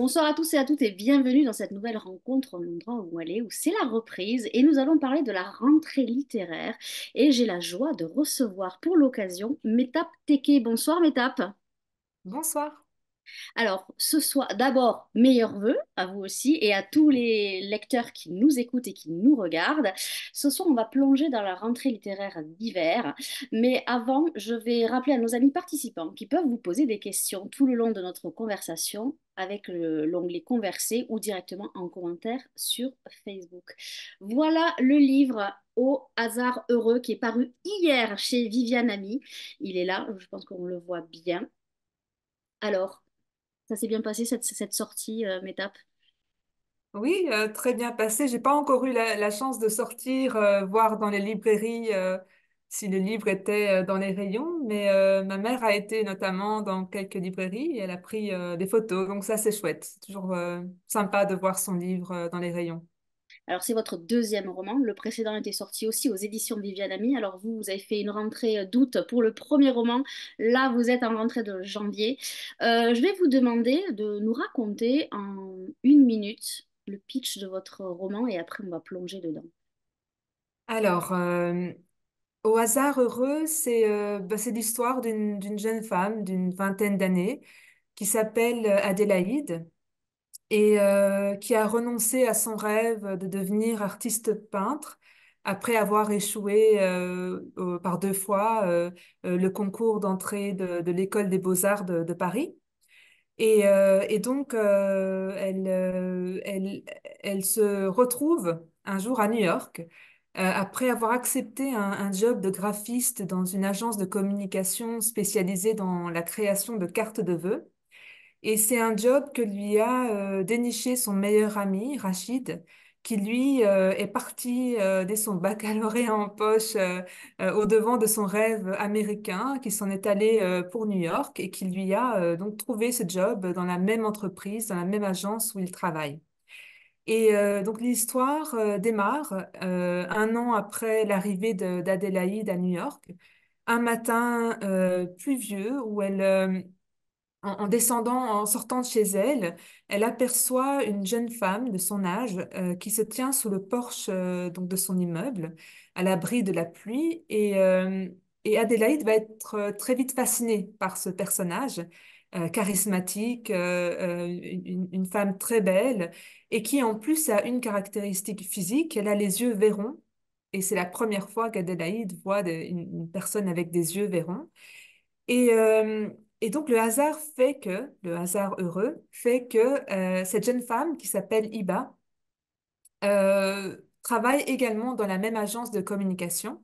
Bonsoir à tous et à toutes et bienvenue dans cette nouvelle rencontre au endroit où aller, où c'est la reprise et nous allons parler de la rentrée littéraire et j'ai la joie de recevoir pour l'occasion Métap Teke. Bonsoir Métap. Bonsoir. Alors ce soir, d'abord, meilleurs vœux à vous aussi et à tous les lecteurs qui nous écoutent et qui nous regardent. Ce soir, on va plonger dans la rentrée littéraire d'hiver, mais avant, je vais rappeler à nos amis participants qui peuvent vous poser des questions tout le long de notre conversation avec l'onglet Converser ou directement en commentaire sur Facebook. Voilà le livre Au hasard heureux qui est paru hier chez Viviane Ami. Il est là, je pense qu'on le voit bien. Alors, ça s'est bien passé cette sortie, Métap? Oui, très bien passé. J'ai pas encore eu la chance de sortir, voir dans les librairies si le livre était dans les rayons, mais ma mère a été notamment dans quelques librairies et elle a pris des photos, donc ça c'est chouette. C'est toujours sympa de voir son livre dans les rayons. Alors, c'est votre deuxième roman. Le précédent était sorti aussi aux éditions Viviane Ami. Alors, vous avez fait une rentrée d'août pour le premier roman. Là, vous êtes en rentrée de janvier. Je vais vous demander de nous raconter en une minute le pitch de votre roman et après, on va plonger dedans. Alors, au hasard heureux, c'est l'histoire d'une jeune femme d'une vingtaine d'années qui s'appelle Adélaïde et qui a renoncé à son rêve de devenir artiste peintre après avoir échoué par deux fois le concours d'entrée de l'École des Beaux-Arts de Paris. Et donc, elle se retrouve un jour à New York après avoir accepté un job de graphiste dans une agence de communication spécialisée dans la création de cartes de vœux. Et c'est un job que lui a déniché son meilleur ami, Rachid, qui lui est parti dès son baccalauréat en poche au-devant de son rêve américain, qui s'en est allé pour New York et qui lui a donc trouvé ce job dans la même entreprise, dans la même agence où il travaille. Et donc l'histoire démarre un an après l'arrivée d'Adélaïde à New York, un matin pluvieux où en descendant, en sortant de chez elle, elle aperçoit une jeune femme de son âge qui se tient sous le porche donc de son immeuble, à l'abri de la pluie. Et Adélaïde va être très vite fascinée par ce personnage charismatique, une femme très belle, et qui en plus a une caractéristique physique, elle a les yeux verrons. Et c'est la première fois qu'Adélaïde voit une personne avec des yeux verrons. Et, euh, et donc le hasard heureux fait que cette jeune femme qui s'appelle Iba travaille également dans la même agence de communication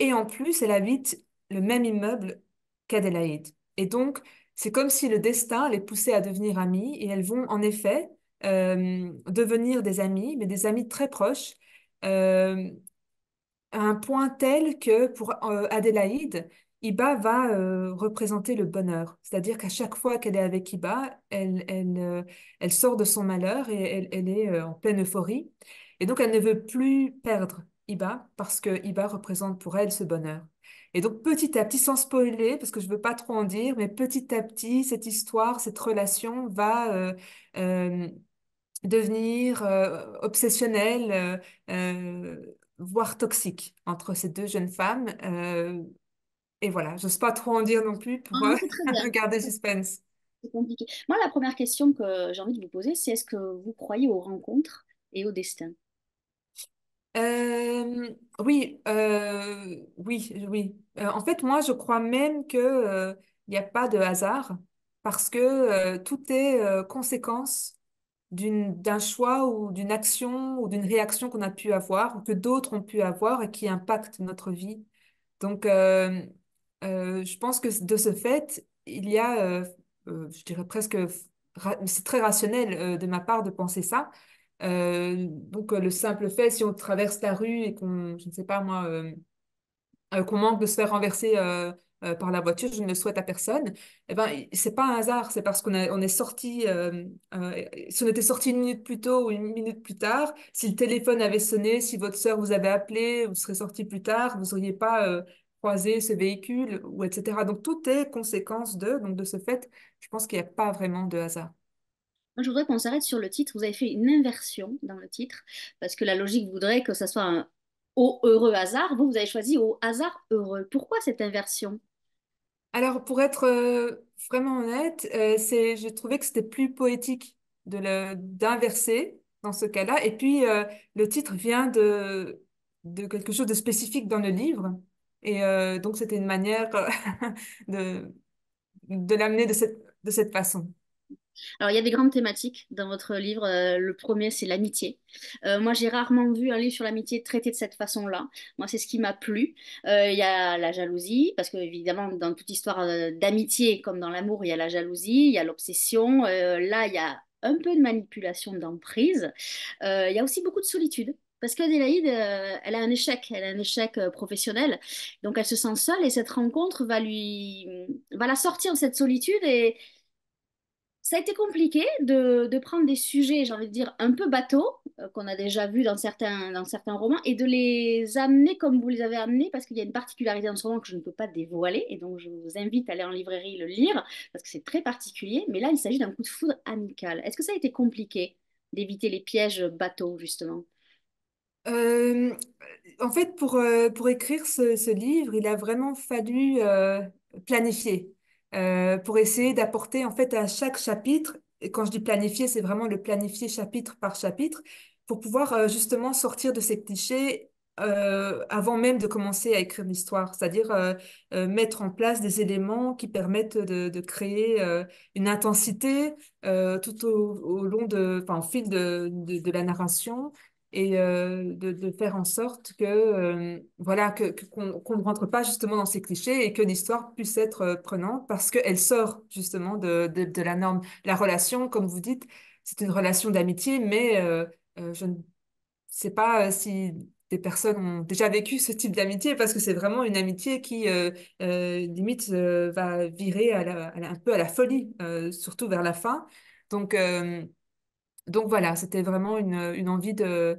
et en plus elle habite le même immeuble qu'Adélaïde. Et donc c'est comme si le destin les poussait à devenir amies et elles vont en effet devenir des amies, mais des amies très proches. euh, à un point tel que pour Adélaïde, Iba va représenter le bonheur. C'est-à-dire qu'à chaque fois qu'elle est avec Iba, elle sort de son malheur et elle est en pleine euphorie. Et donc, elle ne veut plus perdre Iba parce que Iba représente pour elle ce bonheur. Et donc, petit à petit, sans spoiler, parce que je veux pas trop en dire, mais petit à petit, cette histoire, cette relation va euh, devenir obsessionnel, voire toxique entre ces deux jeunes femmes. Et voilà, j'ose pas trop en dire non plus Ah, pour mais c'est très bien. garder suspense. C'est compliqué. Moi, la première question que j'ai envie de vous poser, c'est est-ce que vous croyez aux rencontres et au destin? Euh, oui, oui, oui. En fait, moi, je crois même que il n'y a pas de hasard parce que tout est conséquence d'un choix ou d'une action ou d'une réaction qu'on a pu avoir ou que d'autres ont pu avoir et qui impacte notre vie. Donc, je pense que de ce fait, il y a, je dirais presque, c'est très rationnel de ma part de penser ça. Donc, le simple fait, si on traverse la rue et qu'on, je ne sais pas moi, qu'on manque de se faire renverser par la voiture, je ne le souhaite à personne, eh ben, c'est pas un hasard, c'est parce on est sorti, si on était sorti une minute plus tôt ou une minute plus tard, si le téléphone avait sonné, si votre sœur vous avait appelé, vous serez sorti plus tard, vous n'auriez pas croisé ce véhicule, ou etc. Donc tout est conséquence de, donc de ce fait, je pense qu'il n'y a pas vraiment de hasard. Moi, je voudrais qu'on s'arrête sur le titre. Vous avez fait une inversion dans le titre, parce que la logique voudrait que ça soit un au heureux hasard. Vous, vous avez choisi au hasard heureux. Pourquoi cette inversion? Alors, pour être vraiment honnête, j'ai trouvé que c'était plus poétique d'inverser dans ce cas-là. Et puis, le titre vient de quelque chose de spécifique dans le livre. Et donc, c'était une manière de, de l'amener de cette façon. Alors, il y a des grandes thématiques dans votre livre. Le premier, c'est l'amitié. Moi, j'ai rarement vu un livre sur l'amitié traité de cette façon-là. Moi, c'est ce qui m'a plu. Il y a la jalousie, parce que évidemment, dans toute histoire d'amitié, comme dans l'amour, il y a la jalousie, il y a l'obsession. Là, il y a un peu de manipulation, d'emprise. Il y a aussi beaucoup de solitude. Parce qu'Adélaïde, elle a un échec professionnel, donc elle se sent seule et cette rencontre va la sortir de cette solitude et ça a été compliqué de prendre des sujets, j'ai envie de dire, un peu bateaux, qu'on a déjà vus dans certains romans, et de les amener comme vous les avez amenés, parce qu'il y a une particularité dans ce roman que je ne peux pas dévoiler, et donc je vous invite à aller en librairie le lire, parce que c'est très particulier, mais là, il s'agit d'un coup de foudre amical. Est-ce que ça a été compliqué d'éviter les pièges bateaux, justement? Euh, En fait, pour écrire ce livre, il a vraiment fallu planifier pour essayer d'apporter en fait à chaque chapitre, et quand je dis planifier, c'est vraiment le planifier chapitre par chapitre, pour pouvoir justement sortir de ces clichés avant même de commencer à écrire l'histoire, c'est-à-dire mettre en place des éléments qui permettent de créer une intensité tout au long enfin, au fil de la narration et de faire en sorte que voilà qu'on ne rentre pas justement dans ces clichés et que l'histoire puisse être prenante parce qu'elle sort justement de la norme. La relation, comme vous dites, c'est une relation d'amitié, mais je ne sais pas si des personnes ont déjà vécu ce type d'amitié parce que c'est vraiment une amitié qui limite va virer un peu à la folie, surtout vers la fin. Donc donc voilà, c'était vraiment une envie de,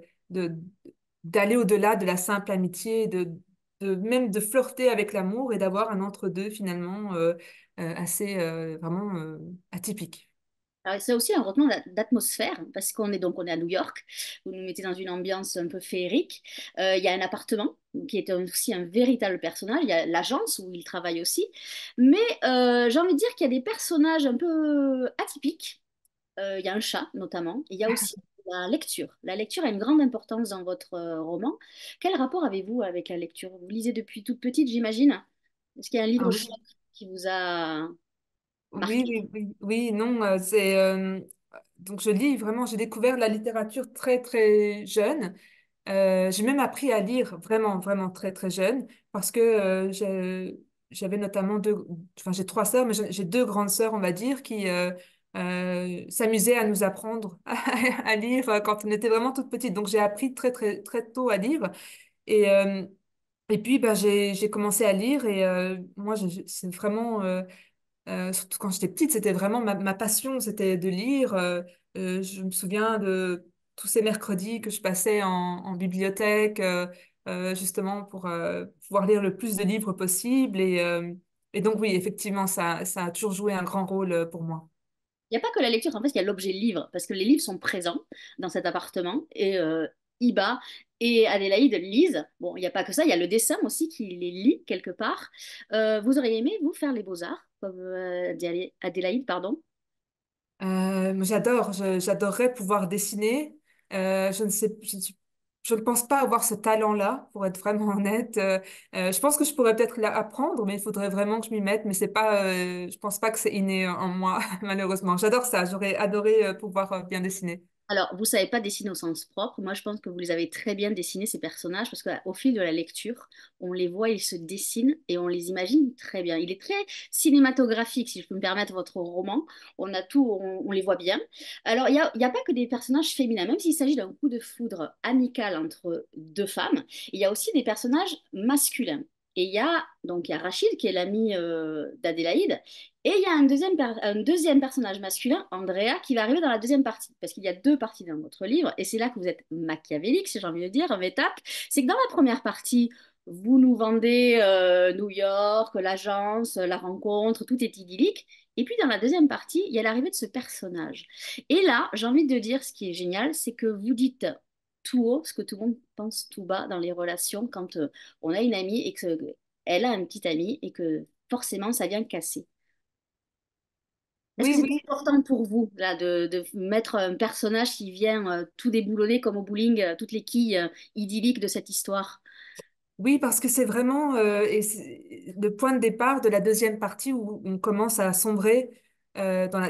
d'aller au-delà de la simple amitié, même de flirter avec l'amour et d'avoir un entre-deux finalement assez vraiment atypique. Alors, c'est aussi un retenant d'atmosphère, parce on est à New York, vous nous mettez dans une ambiance un peu féerique. Il y a un appartement qui est aussi un véritable personnage, il y a l'agence où il travaille aussi, mais j'ai envie de dire qu'il y a des personnages un peu atypiques. Il y a un chat notamment, et il y a aussi la lecture. La lecture a une grande importance dans votre roman. Quel rapport avez-vous avec la lecture? Vous lisez depuis toute petite, j'imagine? Est-ce qu'il y a un Ah livre oui, choc qui vous a oui, marqué? oui, oui, oui, non, donc je lis vraiment, j'ai découvert la littérature très très jeune. J'ai même appris à lire vraiment, vraiment très, très jeune parce que j'avais notamment enfin, j'ai trois sœurs, mais j'ai deux grandes sœurs, on va dire, qui s'amusaient à nous apprendre à lire quand on était vraiment toute petite. Donc, j'ai appris très, très, très tôt à lire. Et, euh, et puis, bah, j'ai commencé à lire et moi, c'est vraiment surtout quand j'étais petite, c'était vraiment ma passion, c'était de lire. Je me souviens de tous ces mercredis que je passais en bibliothèque, justement pour pouvoir lire le plus de livres possible. Et donc oui, effectivement, ça a toujours joué un grand rôle pour moi. Il n'y a pas que la lecture, en fait, il y a l'objet livre, parce que les livres sont présents dans cet appartement, et Iba et Adélaïde lisent. Bon, il n'y a pas que ça, il y a le dessin aussi qui les lit quelque part. Vous auriez aimé, vous, faire les beaux-arts, comme Adélaïde, pardon? Moi, j'adore, j'adorerais pouvoir dessiner. Je ne sais, je ne pense pas avoir ce talent-là, pour être vraiment honnête. Je pense que je pourrais peut-être l'apprendre, mais il faudrait vraiment que je m'y mette. Mais c'est pas, je pense pas que c'est inné en moi, malheureusement. J'adore ça. J'aurais adoré pouvoir bien dessiner. Alors, vous savez pas dessiner au sens propre. Moi, je pense que vous les avez très bien dessinés, ces personnages, parce qu'au fil de la lecture, on les voit, ils se dessinent et on les imagine très bien. Il est très cinématographique, si je peux me permettre votre roman. On a tout, on les voit bien. Alors, il y a pas que des personnages féminins, même s'il s'agit d'un coup de foudre amical entre deux femmes, il y a aussi des personnages masculins. Et il y a Rachid, qui est l'ami d'Adélaïde, et il y a un deuxième personnage masculin, Andrea, qui va arriver dans la deuxième partie, parce qu'il y a deux parties dans votre livre, et c'est là que vous êtes machiavélique, si j'ai envie de dire, en étape. C'est que dans la première partie, vous nous vendez New York, l'agence, la rencontre, tout est idyllique. Et puis dans la deuxième partie, il y a l'arrivée de ce personnage. Et là, j'ai envie de dire, ce qui est génial, c'est que vous dites tout haut ce que tout le monde pense tout bas dans les relations quand on a une amie et que elle a un petit ami et que forcément ça vient casser. Est-ce que Oui, c'est oui. important pour vous là de mettre un personnage qui vient tout déboulonner comme au bowling, toutes les quilles idylliques de cette histoire? Oui, parce que c'est vraiment et c'est le point de départ de la deuxième partie où on commence à sombrer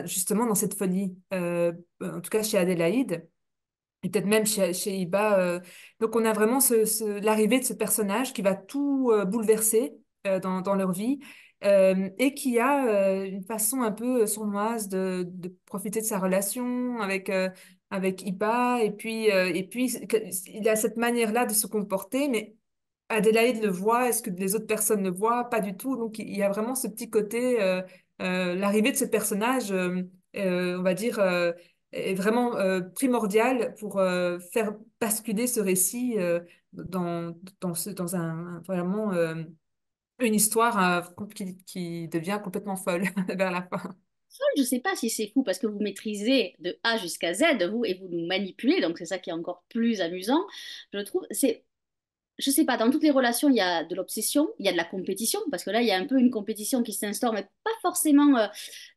justement dans cette folie. En tout cas chez Adélaïde. Et peut-être même chez Iba. Donc on a vraiment l'arrivée de ce personnage qui va tout bouleverser dans leur vie et qui a une façon un peu sournoise de profiter de sa relation avec Iba. Et puis il a cette manière-là de se comporter, mais Adélaïde le voit, est-ce que les autres personnes le voient? Pas du tout. Donc il y a vraiment ce petit côté, l'arrivée de ce personnage, on va dire, est vraiment primordiale pour faire basculer ce récit dans vraiment une histoire qui devient complètement folle vers la fin. Je ne sais pas si c'est fou parce que vous maîtrisez de A jusqu'à Z, vous, et vous nous manipulez, donc c'est ça qui est encore plus amusant. Je trouve, je sais pas, dans toutes les relations, il y a de l'obsession, il y a de la compétition, parce que là, il y a un peu une compétition qui s'instaure, mais pas forcément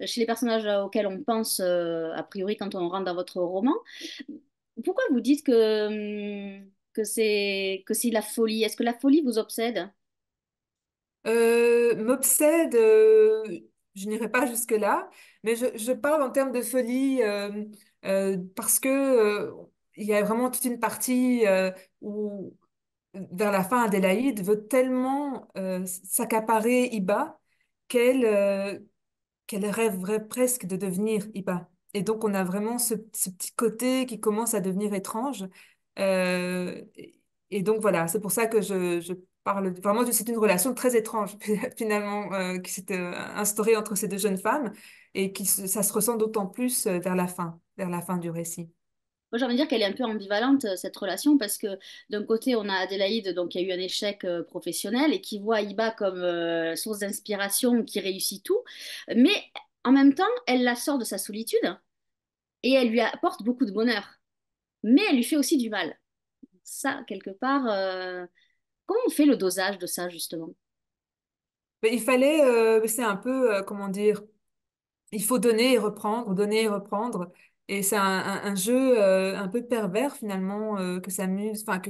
chez les personnages auxquels on pense a priori quand on rentre dans votre roman. Pourquoi vous dites que c'est la folie? Est-ce que la folie vous obsède? M'obsède, je n'irai pas jusque-là, mais je parle en termes de folie parce que il y a vraiment toute une partie où, vers la fin, Adélaïde veut tellement s'accaparer Iba qu'elle qu'elle rêverait presque de devenir Iba. Et donc, on a vraiment ce petit côté qui commence à devenir étrange. Et donc, voilà, c'est pour ça que je parle vraiment c'est une relation très étrange, finalement, qui s'est instaurée entre ces deux jeunes femmes et ça se ressent d'autant plus vers la fin du récit. Moi, j'ai envie de dire qu'elle est un peu ambivalente, cette relation, parce que d'un côté, on a Adélaïde, donc, qui a eu un échec professionnel et qui voit Iba comme source d'inspiration, qui réussit tout. Mais en même temps, elle la sort de sa solitude et elle lui apporte beaucoup de bonheur. Mais elle lui fait aussi du mal. Ça, quelque part, comment on fait le dosage de ça, justement? Mais il fallait, c'est un peu, comment dire, il faut donner et reprendre. Et c'est un jeu un peu pervers finalement que s'amuse, enfin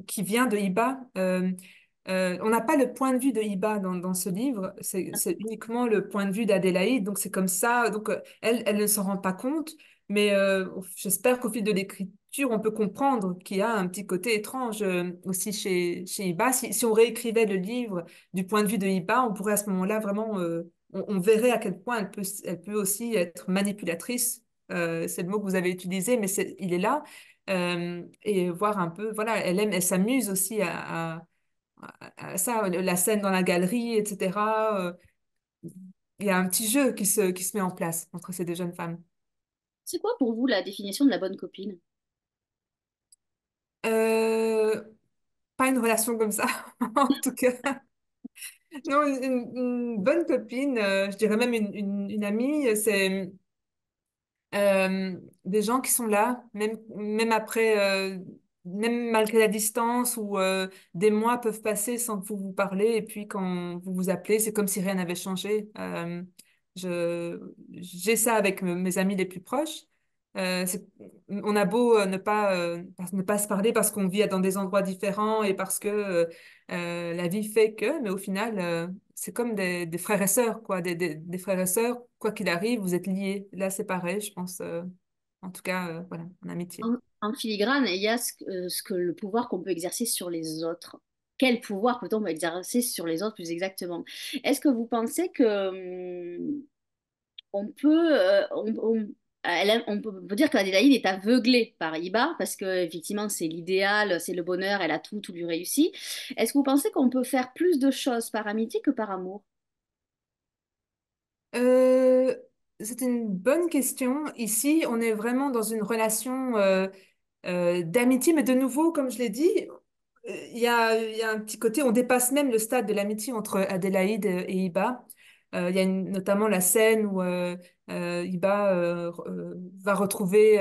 qui vient de Iba. On n'a pas le point de vue de Iba dans ce livre, c'est uniquement le point de vue d'Adélaïde. Donc c'est comme ça. Donc elle ne s'en rend pas compte, mais j'espère qu'au fil de l'écriture, on peut comprendre qu'il y a un petit côté étrange aussi chez Iba. Si on réécrivait le livre du point de vue de Iba, on pourrait à ce moment-là vraiment on verrait à quel point elle peut aussi être manipulatrice. C'est le mot que vous avez utilisé, mais il est là. Et voir un peu, voilà, elle s'amuse aussi à ça, la scène dans la galerie, etc. Il y a un petit jeu qui se met en place entre ces deux jeunes femmes. C'est quoi pour vous la définition de la bonne copine? Euh, Pas une relation comme ça, en tout cas. Non, une bonne copine, je dirais même une amie, c'est des gens qui sont là, même après, même malgré la distance où des mois peuvent passer sans que vous vous parlez, et puis quand vous vous appelez, c'est comme si rien n'avait changé. J'ai ça avec mes amis les plus proches. On a beau ne pas se parler parce qu'on vit dans des endroits différents et parce que la vie fait que, mais au final, c'est comme des frères et sœurs, quoi, des frères et sœurs, quoi qu'il arrive, vous êtes liés. Là, c'est pareil, je pense, en tout cas, voilà, en amitié. En filigrane, il y a ce que le pouvoir qu'on peut exercer sur les autres. Quel pouvoir peut-on exercer sur les autres plus exactement? Est-ce que vous pensez que on peut, on peut dire qu'Adélaïde est aveuglée par Iba parce que effectivement c'est l'idéal, c'est le bonheur, elle a tout, tout lui réussit. Est-ce que vous pensez qu'on peut faire plus de choses par amitié que par amour? Euh, c'est une bonne question. Ici, on est vraiment dans une relation d'amitié, mais de nouveau, comme je l'ai dit, il y a un petit côté, on dépasse même le stade de l'amitié entre Adélaïde et Iba. Il y a notamment la scène où Iba va retrouver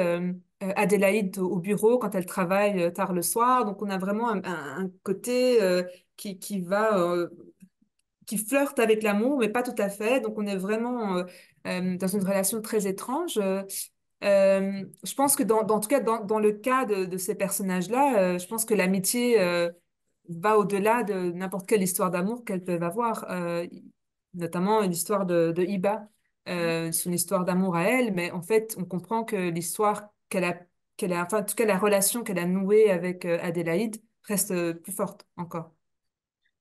Adélaïde au bureau quand elle travaille tard le soir. Donc on a vraiment un côté qui va qui flirte avec l'amour, mais pas tout à fait. Donc on est vraiment dans une relation très étrange. Je pense que en tout cas dans le cas de ces personnages-là, je pense que l'amitié va au-delà de n'importe quelle histoire d'amour qu'elles peuvent avoir, notamment l'histoire de Iba, son histoire d'amour à elle, mais en fait on comprend que l'histoire enfin en tout cas la relation qu'elle a nouée avec Adélaïde reste plus forte encore.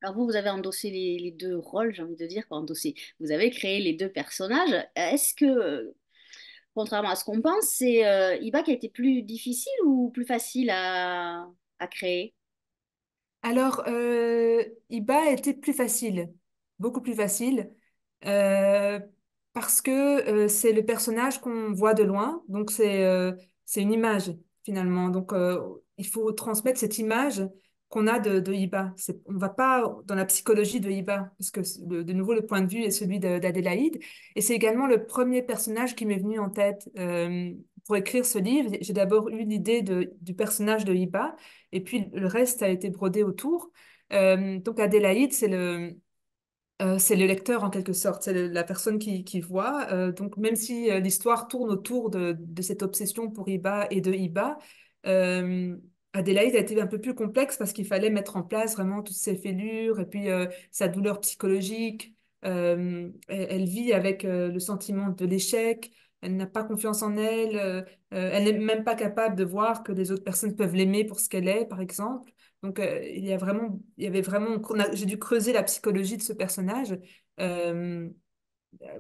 Alors vous, vous avez endossé les deux rôles, j'ai envie de dire, pas endossé. Vous avez créé les deux personnages. Est-ce que, contrairement à ce qu'on pense, c'est Iba qui a été plus difficile ou plus facile à créer? Alors, Iba était plus facile, beaucoup plus facile, euh, parce que c'est le personnage qu'on voit de loin, donc c'est une image finalement. Donc, il faut transmettre cette image qu'on a de Iba. On ne va pas dans la psychologie de Iba, parce que de nouveau, le point de vue est celui d'Adélaïde. Et c'est également le premier personnage qui m'est venu en tête. Pour écrire ce livre, j'ai d'abord eu l'idée du personnage de Iba. Et puis le reste a été brodé autour. Donc Adélaïde, c'est le lecteur en quelque sorte, c'est la personne qui voit. Donc même si l'histoire tourne autour de cette obsession pour Iba et de Iba, euh, Adélaïde a été un peu plus complexe parce qu'il fallait mettre en place vraiment toutes ses fêlures et puis sa douleur psychologique. Elle vit avec le sentiment de l'échec. Elle n'a pas confiance en elle. Elle n'est même pas capable de voir que les autres personnes peuvent l'aimer pour ce qu'elle est, par exemple. Donc, il y avait vraiment, j'ai dû creuser la psychologie de ce personnage. Euh,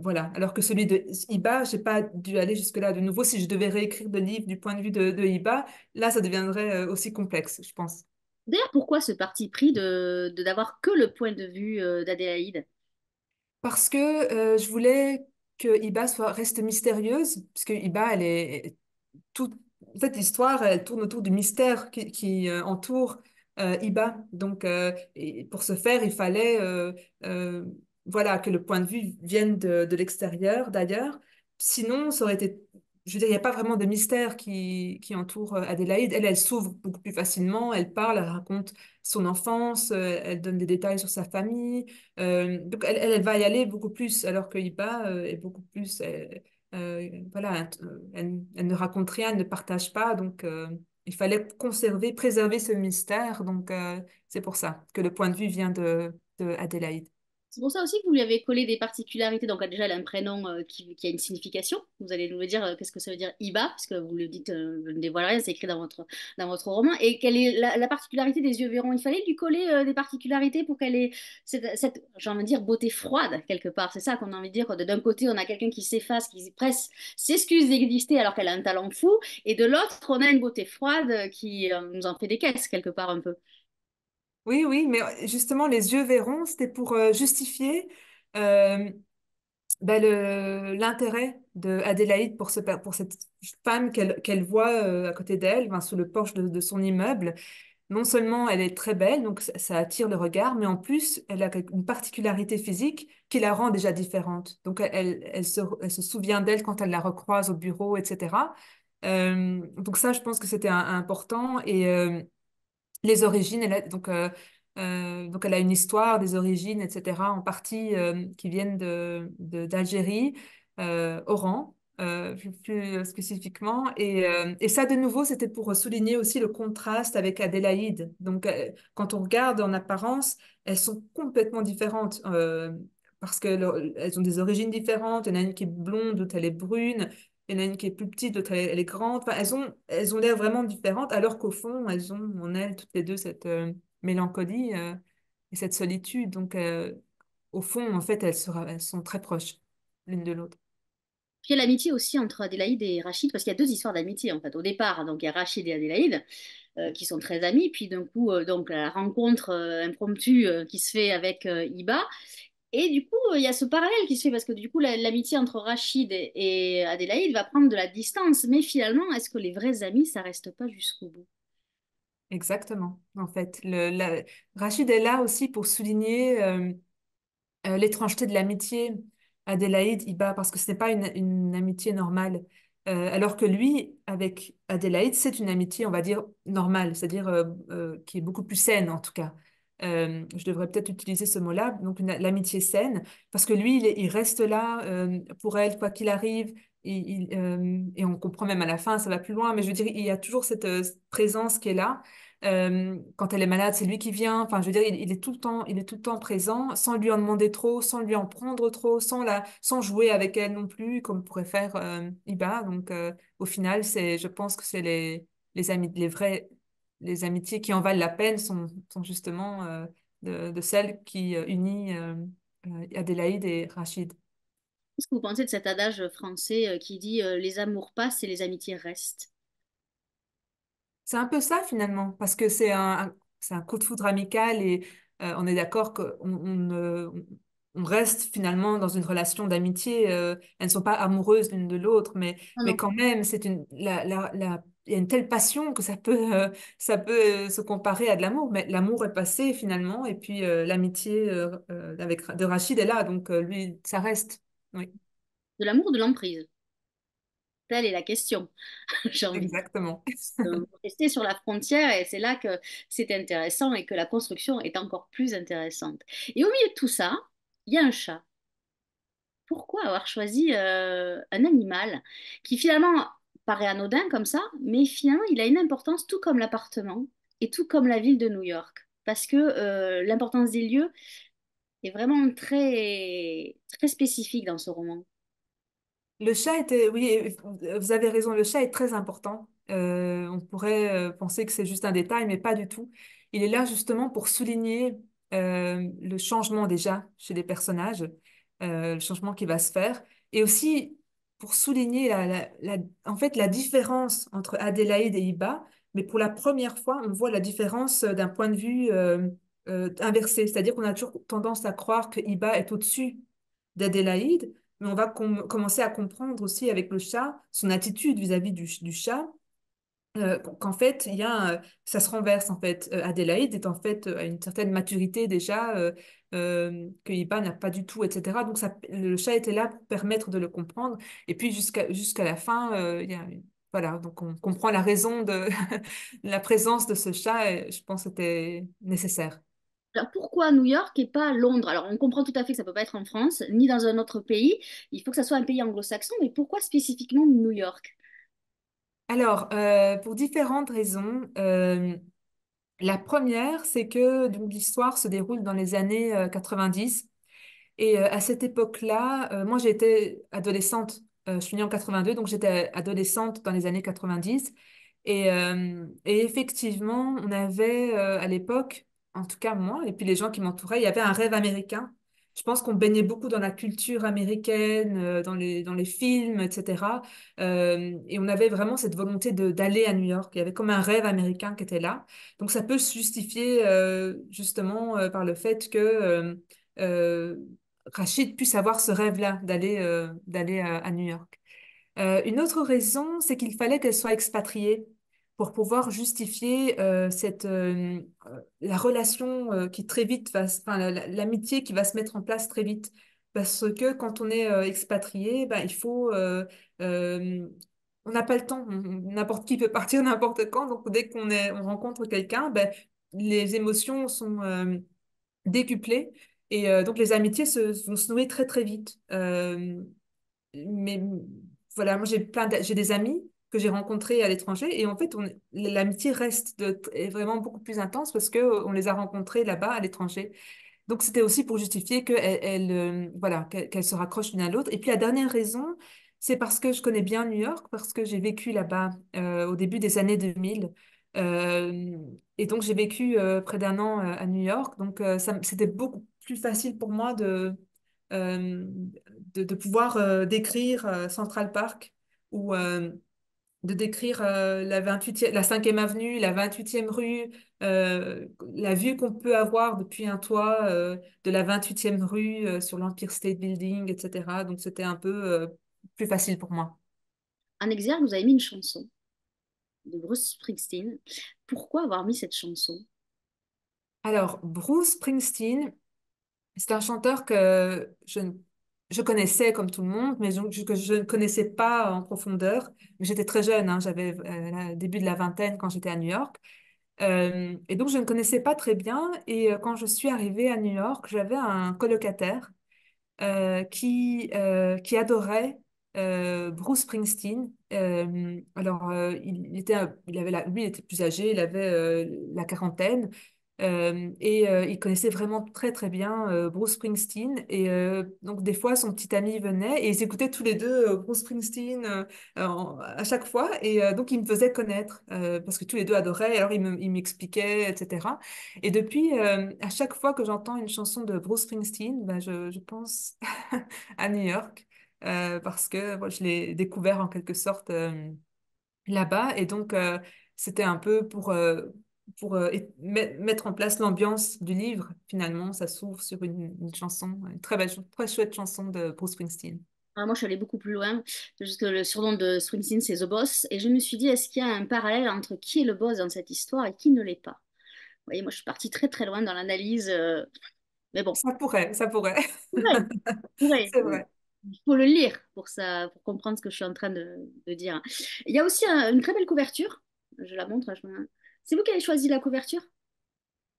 voilà. Alors que celui de Iba, j'ai pas dû aller jusque-là. De nouveau, si je devais réécrire le livre du point de vue de Iba, là, ça deviendrait aussi complexe, je pense. D'ailleurs, pourquoi ce parti pris d'avoir que le point de vue d'Adélaïde? Parce que je voulais que Iba reste mystérieuse, puisque Iba, elle est toute cette histoire, elle tourne autour du mystère qui entoure Iba. Donc, et pour ce faire, il fallait euh, voilà, que le point de vue vienne de l'extérieur, d'ailleurs. Sinon, ça aurait été... Je veux dire, il n'y a pas vraiment de mystère qui entoure Adélaïde. Elle s'ouvre beaucoup plus facilement, elle parle, elle raconte son enfance, elle donne des détails sur sa famille. Donc, elle va y aller beaucoup plus, alors que Iba est beaucoup plus... voilà, elle ne raconte rien, elle ne partage pas, donc il fallait conserver, préserver ce mystère, donc c'est pour ça que le point de vue vient de Adélaïde. C'est pour ça aussi que vous lui avez collé des particularités. Donc, déjà, elle a un prénom qui a une signification. Vous allez nous dire qu'est-ce que ça veut dire Iba, parce que vous le dites, je ne dévoile rien, c'est écrit dans votre roman. Et quelle est la particularité des yeux verrons? Il fallait lui coller des particularités pour qu'elle ait j'ai envie de dire, beauté froide, quelque part. C'est ça qu'on a envie de dire. D'un côté, on a quelqu'un qui s'efface, qui presque s'excuse d'exister alors qu'elle a un talent fou. Et de l'autre, on a une beauté froide qui nous en fait des caisses, quelque part, un peu. Oui, oui, mais justement, les yeux verrons, c'était pour justifier euh, ben, l'intérêt de Adélaïde pour cette femme qu'elle voit à côté d'elle, ben, sous le porche de son immeuble. Non seulement elle est très belle, donc ça attire le regard, mais en plus, elle a une particularité physique qui la rend déjà différente. Donc, elle se souvient d'elle quand elle la recroise au bureau, etc. Donc ça, je pense que c'était important. Et les origines, donc elle a une histoire, des origines, etc., en partie qui viennent d'Algérie, Oran, plus spécifiquement. Et ça, de nouveau, c'était pour souligner aussi le contraste avec Adélaïde. Donc, quand on regarde en apparence, elles sont complètement différentes. Parce qu'elles ont des origines différentes. Il y en a une qui est blonde, d'autres elle est brune. Il y en a une qui est plus petite, l'autre elle est grande. Enfin, elles ont l'air vraiment différentes, alors qu'au fond, elles ont en elles toutes les deux cette mélancolie et cette solitude. Donc, au fond, en fait, elles sont très proches l'une de l'autre. Puis il y a l'amitié aussi entre Adélaïde et Rachid, parce qu'il y a deux histoires d'amitié en fait. Au départ, donc il y a Rachid et Adélaïde qui sont très amis, puis d'un coup, donc la rencontre impromptue qui se fait avec Iba. Et du coup, il y a ce parallèle qui se fait parce que du coup, l'amitié entre Rachid et Adélaïde va prendre de la distance. Mais finalement, est-ce que les vrais amis, ça reste pas jusqu'au bout? Exactement. En fait, Rachid est là aussi pour souligner l'étrangeté de l'amitié. Adélaïde, Iba, parce que ce n'est pas une amitié normale. Alors que lui, avec Adélaïde, c'est une amitié, on va dire, normale, c'est-à-dire qui est beaucoup plus saine en tout cas. Je devrais peut-être utiliser ce mot-là, donc l'amitié saine, parce que lui, il reste là pour elle, quoi qu'il arrive. Et on comprend même à la fin, ça va plus loin, mais je veux dire, il y a toujours cette présence qui est là. Quand elle est malade, c'est lui qui vient. Enfin, je veux dire, il est tout le temps, il est tout le temps présent, sans lui en demander trop, sans lui en prendre trop, sans jouer avec elle non plus, comme pourrait faire Iba. Donc, au final, je pense que c'est les amitiés qui en valent la peine sont justement de celles qui unissent Adélaïde et Rachid. Qu'est-ce que vous pensez de cet adage français qui dit les amours passent et les amitiés restent? C'est un peu ça finalement, parce que c'est un coup de foudre amical et on est d'accord qu'on reste finalement dans une relation d'amitié. Elles ne sont pas amoureuses l'une de l'autre, Non, mais non. quand même, il y a une telle passion que ça peut se comparer à de l'amour. Mais l'amour est passé finalement, et puis l'amitié de Rachid est là, donc lui, ça reste. Oui, De l'amour ou de l'emprise? Telle est la question, j'ai envie de dire. exactement. Rester sur la frontière et c'est là que c'est intéressant et que la construction est encore plus intéressante. Et au milieu de tout ça, il y a un chat. Pourquoi avoir choisi un animal qui finalement paraît anodin comme ça, mais finalement il a une importance tout comme l'appartement et tout comme la ville de New York, parce que l'importance des lieux est vraiment très, très spécifique dans ce roman. Le chat était, oui, vous avez raison, le chat est très important. On pourrait penser que c'est juste un détail, mais pas du tout. Il est là justement pour souligner le changement déjà chez les personnages, le changement qui va se faire, et aussi pour souligner en fait, la différence entre Adélaïde et Iba, mais pour la première fois, on voit la différence d'un point de vue inversé, c'est-à-dire qu'on a toujours tendance à croire que Iba est au-dessus d'Adélaïde, mais on va commencer à comprendre aussi avec le chat, son attitude vis-à-vis du chat, qu'en fait, ça se renverse en fait. Adélaïde est en fait à une certaine maturité déjà, que Iba n'a pas du tout, etc. Donc le chat était là pour permettre de le comprendre. Et puis jusqu'à la fin, voilà, donc on comprend la raison de la présence de ce chat, et je pense que c'était nécessaire. Alors pourquoi New York et pas Londres? Alors on comprend tout à fait que ça peut pas être en France, ni dans un autre pays. Il faut que ça soit un pays anglo-saxon, mais pourquoi spécifiquement New York? Alors, pour différentes raisons. La première, c'est que donc, l'histoire se déroule dans les années 90. Et à cette époque-là, moi j'étais adolescente, je suis née en 82, donc j'étais adolescente dans les années 90. Et effectivement, on avait à l'époque, en tout cas moi, et puis les gens qui m'entouraient, il y avait un rêve américain. Je pense qu'on baignait beaucoup dans la culture américaine, dans les films, etc. Et on avait vraiment cette volonté d'aller à New York. Il y avait comme un rêve américain qui était là. Donc ça peut se justifier justement par le fait que euh, Rachid puisse avoir ce rêve-là d'aller à New York. Une autre raison, c'est qu'il fallait qu'elle soit expatriée pour pouvoir justifier la relation qui très vite enfin l'amitié qui va se mettre en place très vite. Parce que quand on est expatrié, ben, euh, on n'a pas le temps. N'importe qui peut partir n'importe quand. Donc dès on rencontre quelqu'un, ben, les émotions sont décuplées. Et donc les amitiés vont se nouer très très vite. Mais voilà, moi j'ai des amis que j'ai rencontrés à l'étranger et en fait l'amitié est vraiment beaucoup plus intense parce que on les a rencontrés là-bas à l'étranger. Donc c'était aussi pour justifier voilà, qu'elle se raccroche l'une à l'autre. Et puis la dernière raison, c'est parce que je connais bien New York, parce que j'ai vécu là-bas au début des années 2000. Euh, et donc j'ai vécu près d'un an à New York. Donc c'était beaucoup plus facile pour moi euh, de pouvoir décrire Central Park ou de décrire la 5e avenue, la 28e rue, la vue qu'on peut avoir depuis un toit de la 28e rue sur l'Empire State Building, etc. Donc c'était un peu plus facile pour moi. En exergue, vous avez mis une chanson de Bruce Springsteen. Pourquoi avoir mis cette chanson? Alors, Bruce Springsteen, c'est un chanteur que je connaissais comme tout le monde, mais que je ne connaissais pas en profondeur. Mais j'étais très jeune, hein, j'avais le début de la vingtaine quand j'étais à New York. Et donc, je ne connaissais pas très bien. Et quand je suis arrivée à New York, j'avais un colocataire qui adorait Bruce Springsteen. Il avait lui, il était plus âgé, il avait la quarantaine. Il connaissait vraiment très très bien Bruce Springsteen. Et donc des fois, son petit ami venait et ils écoutaient tous les deux Bruce Springsteen à chaque fois. Et donc il me faisait connaître parce que tous les deux adoraient. Alors il m'expliquait, etc. Et depuis, à chaque fois que j'entends une chanson de Bruce Springsteen, ben, je pense à New York parce que moi, je l'ai découvert en quelque sorte là-bas. Et donc, c'était un peu pour mettre en place l'ambiance du livre. Finalement, ça s'ouvre sur une chanson, une très belle, très chouette chanson de Bruce Springsteen. Ah, moi, je suis allée beaucoup plus loin, parce que le surnom de Springsteen, c'est The Boss. Et je me suis dit, est-ce qu'il y a un parallèle entre qui est le boss dans cette histoire et qui ne l'est pas? Vous voyez, moi, je suis partie très très loin dans l'analyse, mais bon, Ça pourrait, ça pourrait. ouais, ouais. C'est vrai. Il faut le lire pour ça, pour comprendre ce que je suis en train de dire. Il y a aussi une très belle couverture. Je la montre. C'est vous qui avez choisi la couverture?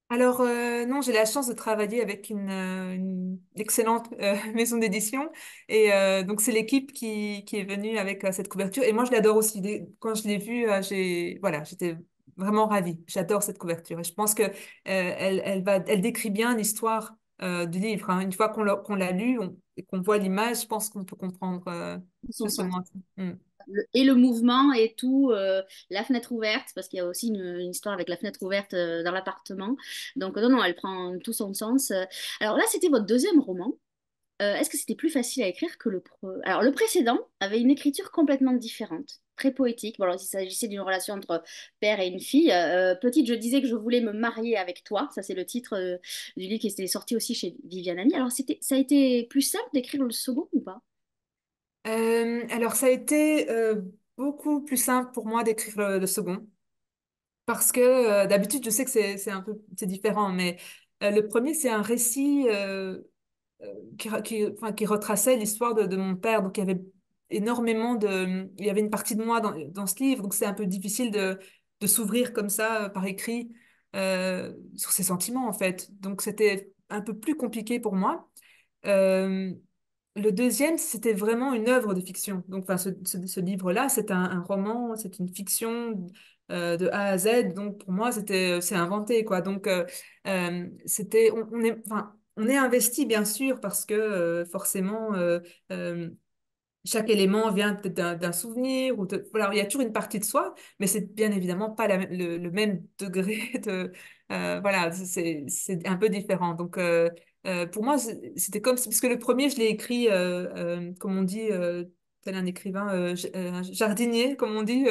Alors, non, j'ai la chance de travailler avec une excellente maison d'édition. Et donc, c'est l'équipe qui est venue avec cette couverture. Et moi, je l'adore aussi. Quand je l'ai vue, voilà, j'étais vraiment ravie. J'adore cette couverture. Et je pense que elle décrit bien l'histoire du livre, hein. Une fois qu'on l'a lu et qu'on voit l'image, je pense qu'on peut comprendre Son plus ou sens. moins. Mm. Et le mouvement et tout, la fenêtre ouverte, parce qu'il y a aussi une histoire avec la fenêtre ouverte dans l'appartement. Donc, non, non, elle prend tout son sens. Alors là, c'était votre deuxième roman. Est-ce que c'était plus facile à écrire que Alors, le précédent avait une écriture complètement différente, très poétique. Bon, alors, il s'agissait d'une relation entre père et une fille. Petite, je disais que je voulais me marier avec toi. Ça, c'est le titre du livre qui était sorti aussi chez Viviane Ami. Alors, ça a été plus simple d'écrire le second ou pas? Alors, ça a été beaucoup plus simple pour moi d'écrire le second. Parce que d'habitude, je sais que c'est un peu c'est différent, mais le premier, c'est un récit enfin, qui retraçait l'histoire de mon père. Donc, il y avait il y avait une partie de moi dans ce livre, donc c'est un peu difficile de s'ouvrir comme ça par écrit sur ses sentiments, en fait. Donc, c'était un peu plus compliqué pour moi. Euh, le deuxième, c'était vraiment une œuvre de fiction. Donc, enfin, ce livre-là, c'est un roman, c'est une fiction de A à Z. Donc, pour moi, c'est inventé, quoi. Donc, enfin, on est investi, bien sûr, parce que forcément, euh, chaque élément vient peut-être d'un souvenir voilà, il y a toujours une partie de soi, mais c'est bien évidemment pas le même degré de voilà, c'est un peu différent. Donc pour moi c'était comme parce que le premier je l'ai écrit comme on dit tel un écrivain un jardinier comme on dit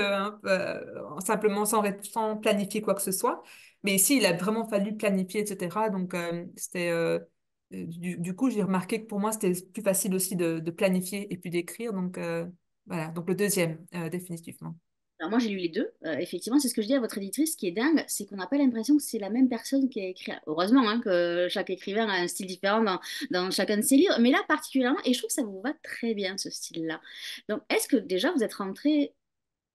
simplement sans planifier quoi que ce soit. Mais ici il a vraiment fallu planifier, etc. Donc c'était du coup, j'ai remarqué que pour moi, c'était plus facile aussi de planifier et puis d'écrire. Donc, voilà. Donc, le deuxième, définitivement. Alors moi j'ai lu les deux. Effectivement, c'est ce que je dis à votre éditrice. Ce qui est dingue, c'est qu'on n'a pas l'impression que c'est la même personne qui a écrit. Heureusement hein, que chaque écrivain a un style différent dans chacun de ses livres, mais là particulièrement, et je trouve que ça vous va très bien ce style-là. Donc est-ce que déjà vous êtes rentré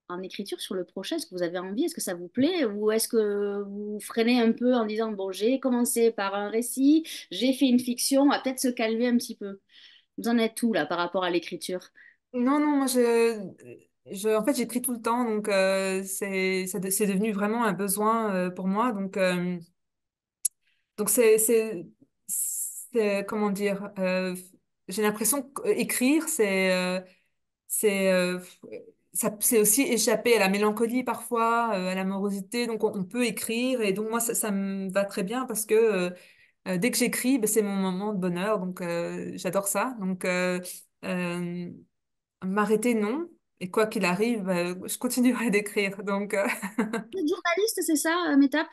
en écriture sur le prochain? Est-ce que vous avez envie? Est-ce que ça vous plaît? Ou est-ce que vous freinez un peu en disant, bon, j'ai commencé par un récit, j'ai fait une fiction, on va peut-être se calmer un petit peu. Vous en êtes où là par rapport à l'écriture? Non, non, moi, en fait, j'écris tout le temps. Donc, c'est devenu vraiment un besoin pour moi. Donc comment dire, j'ai l'impression qu'écrire, C'est c'est aussi échapper à la mélancolie parfois, à la morosité. Donc on peut écrire et donc moi ça me va très bien parce que dès que j'écris, ben, c'est mon moment de bonheur. Donc j'adore ça. Donc euh, m'arrêter non. Et quoi qu'il arrive, je continuerai d'écrire. Donc Vous êtes journaliste, c'est ça, Métap?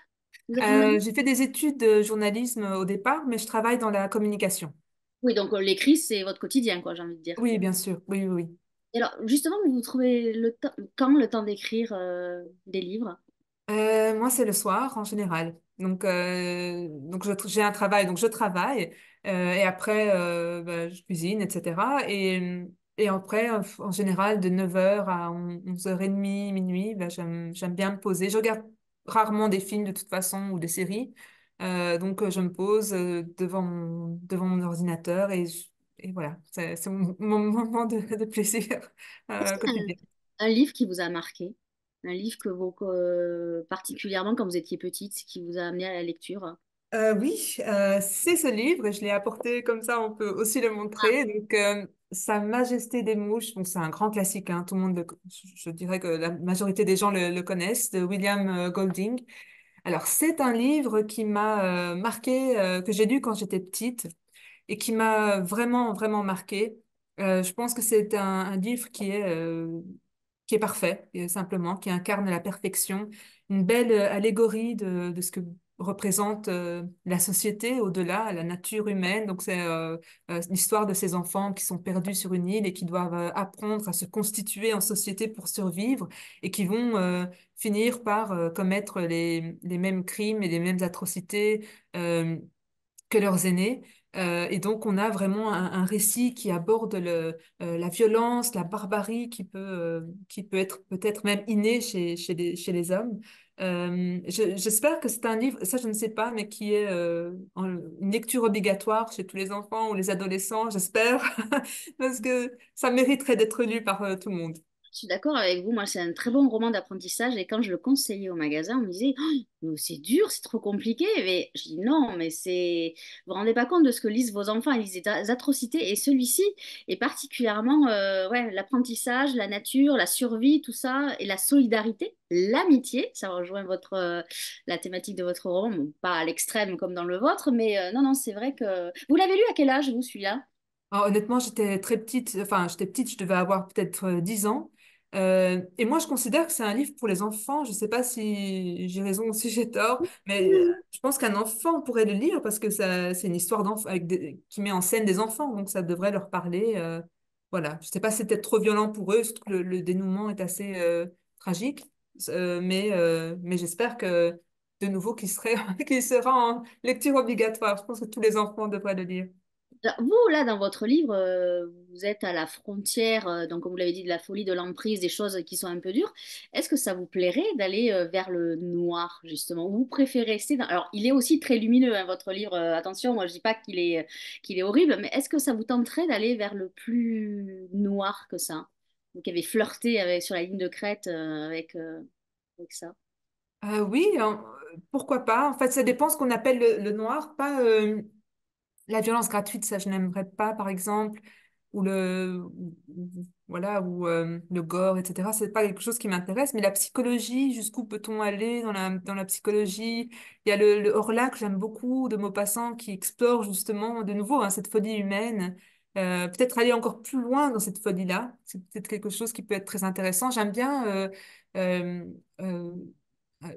Vous êtes journaliste? j'ai fait des études de journalisme au départ, mais je travaille dans la communication. Oui, donc l'écrit, c'est votre quotidien, quoi, j'ai envie de dire. Oui, bien sûr. Oui, oui, oui. Et alors, justement, vous trouvez le temps, quand le temps d'écrire des livres? Moi, c'est le soir en général. J'ai un travail, donc je travaille. Et après, bah, je cuisine, etc. Et après, en général, de 9 heures à 11h30, minuit, bah, j'aime bien me poser. Je regarde rarement des films de toute façon ou des séries. Je me pose devant mon ordinateur et voilà, c'est mon moment de plaisir Est-ce qu'il y a quotidien. un livre qui vous a marqué? Un livre particulièrement quand vous étiez petite, qui vous a amené à la lecture? Oui, c'est ce livre et je l'ai apporté comme ça, on peut aussi le montrer. Sa Majesté des mouches, donc c'est un grand classique, hein, tout le monde, je dirais que la majorité des gens le connaissent, de William Golding. Alors, c'est un livre qui m'a marqué, que j'ai lu quand j'étais petite et qui m'a vraiment, vraiment marqué. Je pense que c'est un livre qui est parfait, simplement, qui incarne la perfection, une belle allégorie de ce que représente la société au-delà, la nature humaine. Donc c'est l'histoire de ces enfants qui sont perdus sur une île et qui doivent apprendre à se constituer en société pour survivre et qui vont finir par commettre les mêmes crimes et les mêmes atrocités. Que leurs aînés. Et donc, on a vraiment un récit qui aborde la violence, la barbarie qui peut être peut-être même innée chez les hommes. J'espère que c'est un livre, ça je ne sais pas, mais qui est une lecture obligatoire chez tous les enfants ou les adolescents, j'espère, parce que ça mériterait d'être lu par tout le monde. Je suis d'accord avec vous, moi c'est un très bon roman d'apprentissage et quand je le conseillais au magasin, on me disait oh, mais c'est dur, c'est trop compliqué. Mais je dis non, mais c'est vous vous rendez pas compte de ce que lisent vos enfants, ils lisent des atrocités et celui-ci est particulièrement ouais, l'apprentissage, la nature, la survie, tout ça et la solidarité, l'amitié, ça rejoint la thématique de votre roman, bon, pas à l'extrême comme dans le vôtre, mais non non, c'est vrai que vous l'avez lu à quel âge vous celui-là? Alors, honnêtement, j'étais très petite, enfin, j'étais petite, je devais avoir peut-être 10 ans. Et moi, je considère que c'est un livre pour les enfants. Je ne sais pas si j'ai raison ou si j'ai tort, mais je pense qu'un enfant pourrait le lire parce que c'est une histoire d'enfant qui met en scène des enfants, donc ça devrait leur parler. Voilà. Je ne sais pas si c'est peut-être trop violent pour eux, surtout que le dénouement est assez tragique. Mais j'espère que, de nouveau, qu'il sera en lecture obligatoire. Je pense que tous les enfants devraient le lire. Vous, là, dans votre livre, vous êtes à la frontière, donc comme vous l'avez dit, de la folie, de l'emprise, des choses qui sont un peu dures. Est-ce que ça vous plairait d'aller vers le noir, justement? Ou vous préférez rester dans... Alors, il est aussi très lumineux, hein, votre livre. Attention, moi, je dis pas qu'il est horrible, mais est-ce que ça vous tenterait d'aller vers le plus noir que ça? Vous qui avez flirté sur la ligne de crête avec ça. Oui, pourquoi pas? En fait, ça dépend ce qu'on appelle le noir, pas la violence gratuite, ça je n'aimerais pas, par exemple, ou voilà, ou le gore, etc. C'est pas quelque chose qui m'intéresse, mais la psychologie, jusqu'où peut-on aller dans la psychologie? Il y a le Horla que j'aime beaucoup de Maupassant qui explore justement de nouveau hein, cette folie humaine. Peut-être aller encore plus loin dans cette folie-là. C'est peut-être quelque chose qui peut être très intéressant. J'aime bien euh, euh,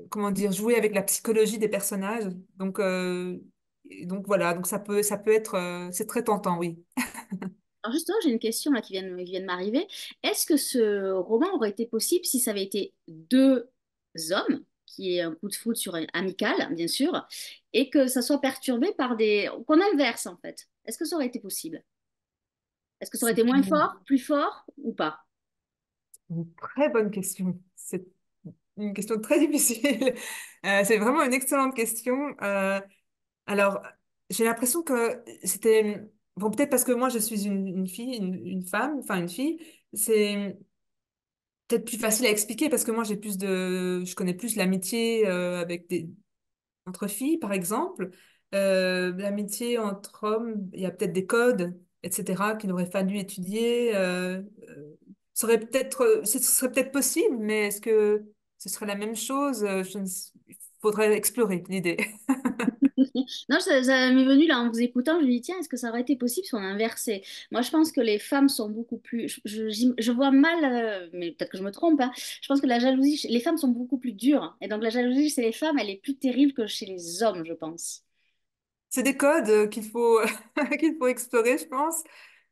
comment dire, jouer avec la psychologie des personnages. Donc voilà, donc ça peut être, c'est très tentant, oui. Alors justement, j'ai une question là qui vient de m'arriver. Est-ce que ce roman aurait été possible si ça avait été deux hommes, qui est un coup de foudre sur un amical, bien sûr, et que ça soit perturbé par des... qu'on inverse en fait. Est-ce que ça aurait été possible? Est-ce que ça aurait C'est été moins fort, plus fort ou pas? une très bonne question. C'est une question très difficile. C'est vraiment une excellente question. Alors, j'ai l'impression que c'était, bon, peut-être parce que moi je suis une fille, une femme, enfin une fille, c'est peut-être plus facile à expliquer parce que moi je connais plus l'amitié avec entre filles, par exemple, l'amitié entre hommes, il y a peut-être des codes, etc., qu'il aurait fallu étudier. Ce serait peut-être possible, mais est-ce que ce serait la même chose? Il faudrait explorer l'idée. Non, ça m'est venu là en vous écoutant, je me dis, tiens, est-ce que ça aurait été possible si on inversait? Moi, je pense que les femmes sont beaucoup plus... je vois mal, mais peut-être que je me trompe, hein. Je pense que la jalousie, les femmes sont beaucoup plus dures. Et donc la jalousie chez les femmes, elle est plus terrible que chez les hommes, je pense. C'est des codes qu'il faut, qu'il faut explorer, je pense.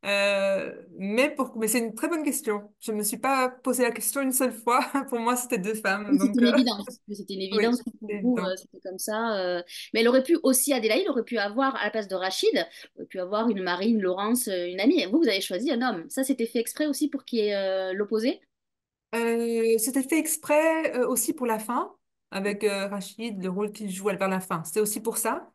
Mais c'est une très bonne question. Je ne me suis pas posé la question une seule fois. Pour moi, c'était deux femmes. Oui, c'était Donc, une évidence. Oui, c'était une oui, évidence que pour c'est vous, évident. c'était comme ça. Mais elle aurait pu aussi, Adélaïde aurait pu avoir, à la place de Rachid, aurait pu avoir une Marie, une Laurence, une amie. Et vous avez choisi un homme. Ça, c'était fait exprès aussi pour qu'il y ait l'opposé. C'était fait exprès aussi pour la fin, avec Rachid, le rôle qu'il joue vers la fin. C'était aussi pour ça.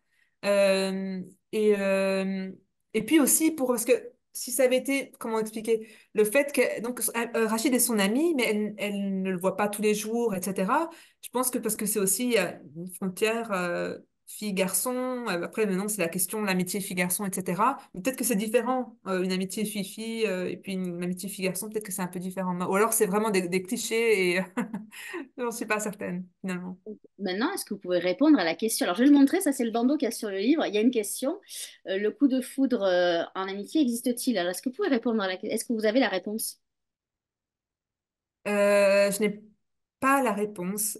Euh, et, euh, et puis aussi pour, parce que si ça avait été, comment expliquer, le fait que, donc Rachid est son ami, mais elle ne le voit pas tous les jours, etc. Je pense que parce que c'est aussi une frontière fille-garçon. Après, maintenant, c'est la question de l'amitié fille-garçon, etc. Mais peut-être que c'est différent, une amitié fille-fille et puis une amitié fille-garçon, peut-être que c'est un peu différent. Ou alors c'est vraiment des clichés et j'en suis pas certaine, finalement. Maintenant, est-ce que vous pouvez répondre à la question? Alors, je vais le montrer, ça c'est le bandeau qu'il y a sur le livre. Il y a une question. Le coup de foudre en amitié existe-t-il? Alors, est-ce que vous pouvez répondre à la question? Est-ce que vous avez la réponse? Je n'ai pas la réponse.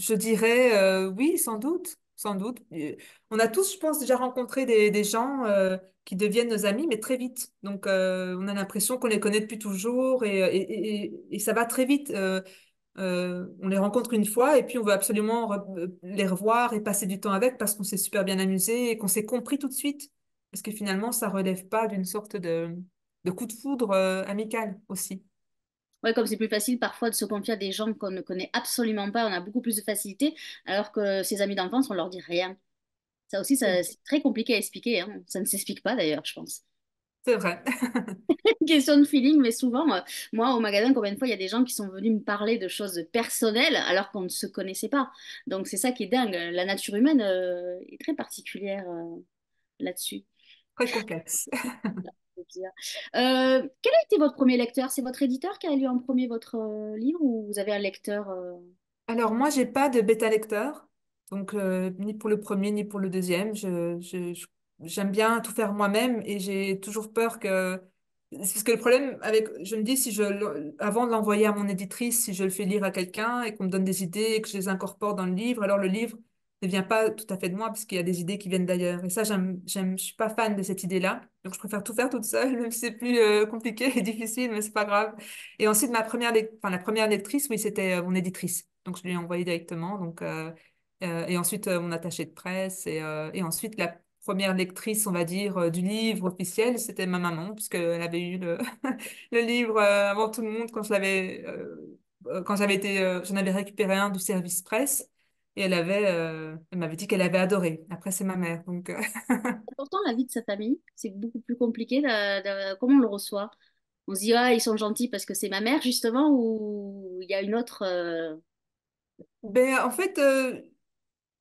Je dirais oui, sans doute, sans doute. On a tous, je pense, déjà rencontré des gens qui deviennent nos amis, mais très vite. Donc, on a l'impression qu'on les connaît depuis toujours et ça va très vite. On les rencontre une fois et puis on veut absolument les revoir et passer du temps avec parce qu'on s'est super bien amusé et qu'on s'est compris tout de suite. Parce que finalement, ça relève pas d'une sorte de coup de foudre amical aussi. Ouais, comme c'est plus facile parfois de se confier à des gens qu'on ne connaît absolument pas, on a beaucoup plus de facilité, alors que ses amis d'enfance, on leur dit rien. Ça aussi, c'est très compliqué à expliquer, hein. Ça ne s'explique pas d'ailleurs, je pense. C'est vrai. Une question de feeling, mais souvent, moi, au magasin, combien de fois il y a des gens qui sont venus me parler de choses personnelles alors qu'on ne se connaissait pas. Donc, c'est ça qui est dingue. La nature humaine, est très particulière, là-dessus. Très complexe. Faut dire. Quel a été votre premier lecteur? C'est votre éditeur qui a lu en premier votre livre ou vous avez un lecteur Alors moi, j'ai pas de bêta lecteur, donc ni pour le premier ni pour le deuxième. J'aime bien tout faire moi-même et j'ai toujours peur que... C'est parce que le problème avec... Je me dis, si avant de l'envoyer à mon éditrice, si je le fais lire à quelqu'un et qu'on me donne des idées et que je les incorpore dans le livre, alors le livre ne vient pas tout à fait de moi parce qu'il y a des idées qui viennent d'ailleurs. Et ça, je suis pas fan de cette idée-là. Donc je préfère tout faire toute seule, même si c'est plus compliqué et difficile, mais c'est pas grave. Et ensuite, enfin, la première lectrice, oui, c'était mon éditrice. Donc, je lui ai envoyé directement. Donc, et ensuite, mon attaché de presse. Et ensuite, la première lectrice, on va dire, du livre officiel, c'était ma maman, puisqu'elle avait eu le livre avant tout le monde quand j'en avais récupéré un du service presse. Et elle m'avait dit qu'elle avait adoré. Après, c'est ma mère. Donc, important la vie de sa famille. C'est beaucoup plus compliqué. Comment on le reçoit? On se dit, ah, ils sont gentils parce que c'est ma mère, justement, ou il y a une autre. ben, en fait,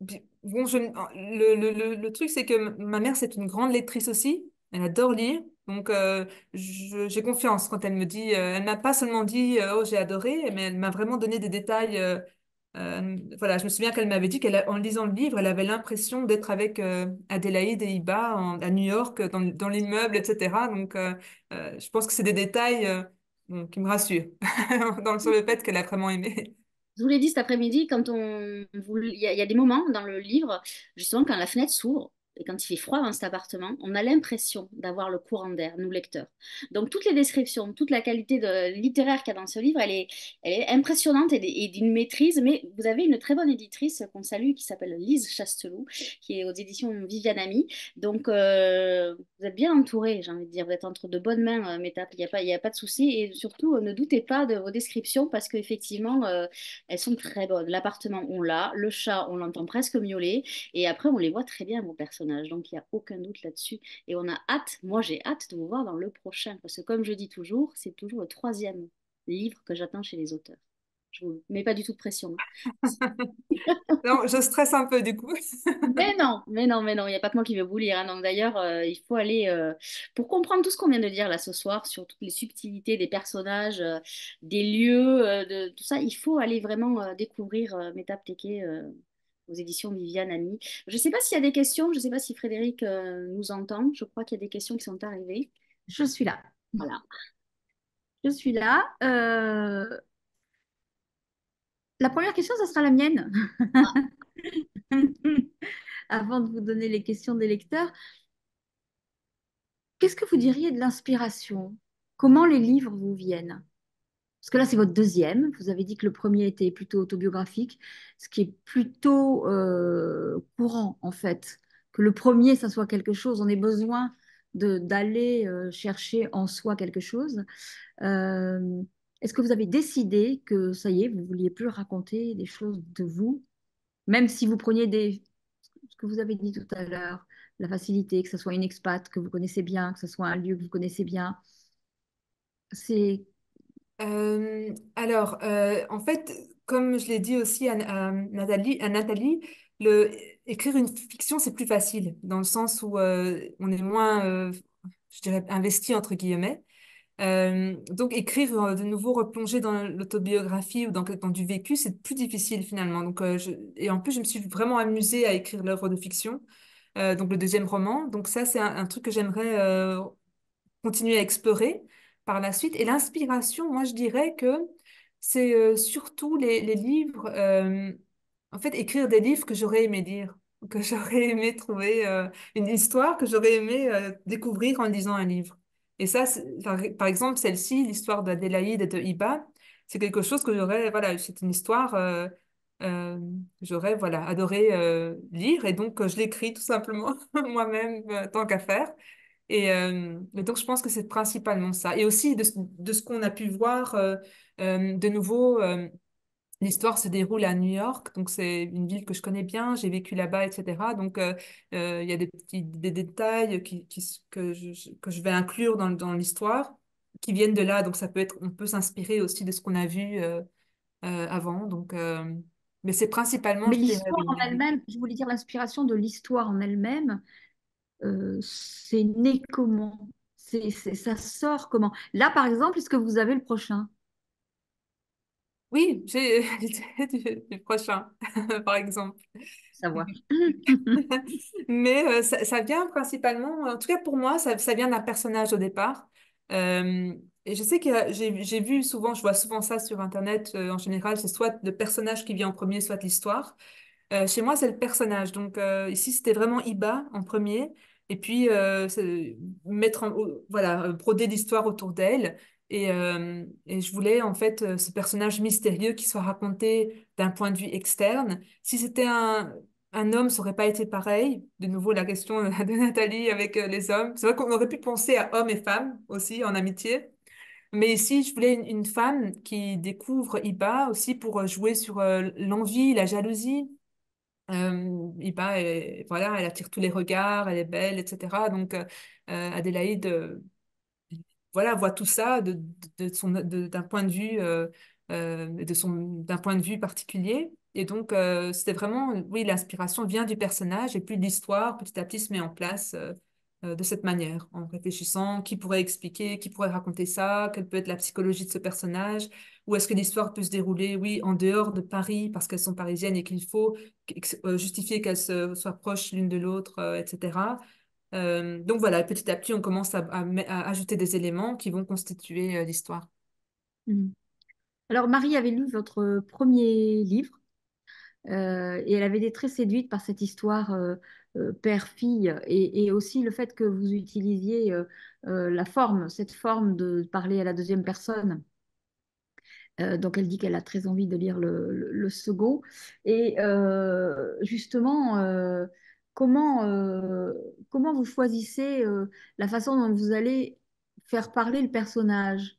bon, le truc, c'est que ma mère, c'est une grande lectrice aussi. Elle adore lire. Donc, j'ai confiance quand elle me dit. Elle m'a pas seulement dit, oh, j'ai adoré, mais elle m'a vraiment donné des détails. Voilà, je me souviens qu'elle m'avait dit qu'en lisant le livre, elle avait l'impression d'être avec Adélaïde et Iba à New York, dans l'immeuble, etc. Donc, je pense que c'est des détails bon, qui me rassurent sur le fait qu'elle a vraiment aimé. Je vous l'ai dit cet après-midi, il y a des moments dans le livre, justement, quand la fenêtre s'ouvre et quand il fait froid dans cet appartement, on a l'impression d'avoir le courant d'air, nous lecteurs. Donc, toutes les descriptions, toute la qualité littéraire qu'il y a dans ce livre, elle est impressionnante et d'une maîtrise. Mais vous avez une très bonne éditrice qu'on salue qui s'appelle Lise Chasteloup, qui est aux éditions Viviane Ami. Donc, vous êtes bien entouré, j'ai envie de dire. Vous êtes entre de bonnes mains, Métap. Il y a pas de souci. Et surtout, ne doutez pas de vos descriptions parce qu'effectivement, elles sont très bonnes. L'appartement, on l'a. Le chat, on l'entend presque miauler. Et après, on les voit très bien, vos personnages. Donc, il n'y a aucun doute là-dessus. Et on a hâte, moi j'ai hâte de vous voir dans le prochain. Parce que comme je dis toujours, c'est toujours le troisième livre que j'attends chez les auteurs. Je vous mets pas du tout de pression, hein. Non, je stresse un peu du coup. Mais non, mais non, mais non, il n'y a pas que moi qui vais vous lire, hein. Donc d'ailleurs, il faut aller, pour comprendre tout ce qu'on vient de dire là ce soir, sur toutes les subtilités des personnages, des lieux, de tout ça, il faut aller vraiment découvrir Metap Teke aux éditions Viviane Ami. Je ne sais pas s'il y a des questions, je ne sais pas si Frédéric nous entend, je crois qu'il y a des questions qui sont arrivées. Je suis là. Voilà. Je suis là. La première question, ce sera la mienne. Avant de vous donner les questions des lecteurs. Qu'est-ce que vous diriez de l'inspiration? Comment les livres vous viennent? Parce que là, c'est votre deuxième. Vous avez dit que le premier était plutôt autobiographique, ce qui est plutôt courant, en fait. Que le premier, ça soit quelque chose. On ait besoin d'aller chercher en soi quelque chose. Euh, Est-ce que vous avez décidé que ça y est, vous ne vouliez plus raconter des choses de vous, même si vous preniez ce que vous avez dit tout à l'heure, la facilité, que ce soit une expat que vous connaissez bien, que ce soit un lieu que vous connaissez bien. C'est En fait, comme je l'ai dit aussi à Nathalie, écrire une fiction, c'est plus facile, dans le sens où on est moins, je dirais, investi, entre guillemets. Donc, écrire de nouveau, replonger dans l'autobiographie ou dans du vécu, c'est plus difficile finalement. Et en plus, je me suis vraiment amusée à écrire l'œuvre de fiction, donc le deuxième roman. Donc ça, c'est un truc que j'aimerais continuer à explorer par la suite. Et l'inspiration, moi, je dirais que c'est surtout les livres, en fait, écrire des livres que j'aurais aimé lire, que j'aurais aimé trouver, une histoire que j'aurais aimé découvrir en lisant un livre. Et ça, par exemple, celle-ci, l'histoire d'Adélaïde et de Iba, c'est quelque chose que voilà, c'est une histoire euh, que j'aurais, voilà, adoré lire. Et donc, je l'écris tout simplement moi-même, tant qu'à faire. Et donc, je pense que c'est principalement ça. Et aussi, de ce qu'on a pu voir, de nouveau, l'histoire se déroule à New York. Donc, c'est une ville que je connais bien. J'ai vécu là-bas, etc. Donc, il y a des détails que je vais inclure dans l'histoire qui viennent de là. Donc, on peut s'inspirer aussi de ce qu'on a vu avant. Mais c'est principalement, Mais je dirais, l'histoire oui, en les livres. elle-même, je voulais dire l'inspiration de l'histoire en elle-même, c'est né comment? Ça sort comment? Là, par exemple, est-ce que vous avez le prochain? Oui, j'ai l'idée du prochain, par exemple. Savoir. Mais ça vient principalement, en tout cas pour moi, ça vient d'un personnage au départ. Et je sais que j'ai vu souvent, je vois souvent ça sur Internet, en général, c'est soit le personnage qui vient en premier, soit l'histoire. Chez moi, c'est le personnage. Donc ici, c'était vraiment Iba en premier. Et puis, voilà, broder l'histoire autour d'elle. Et je voulais, en fait, ce personnage mystérieux qui soit raconté d'un point de vue externe. Si c'était un homme, ça aurait pas été pareil. De nouveau, la question de Nathalie avec les hommes. C'est vrai qu'on aurait pu penser à hommes et femmes aussi en amitié. Mais ici, je voulais une femme qui découvre Iba aussi pour jouer sur l'envie, la jalousie. Iba, voilà, elle attire tous les regards, elle est belle, etc. Donc, Adélaïde, voilà, voit tout ça d'un point de vue, d'un point de vue particulier. Et donc, c'était vraiment, oui, l'inspiration vient du personnage et puis de l'histoire, petit à petit, se met en place de cette manière, en réfléchissant qui pourrait expliquer, qui pourrait raconter ça, quelle peut être la psychologie de ce personnage, ou est-ce que l'histoire peut se dérouler, oui, en dehors de Paris, parce qu'elles sont parisiennes et qu'il faut justifier qu'elles soient proches l'une de l'autre, etc. Donc voilà, petit à petit, on commence à ajouter des éléments qui vont constituer l'histoire. Mm. Alors, Marie avait lu votre premier livre et elle avait été très séduite par cette histoire père-fille et aussi le fait que vous utilisiez cette forme de parler à la deuxième personne. Donc, elle dit qu'elle a très envie de lire le second. Et justement, comment vous choisissez la façon dont vous allez faire parler le personnage?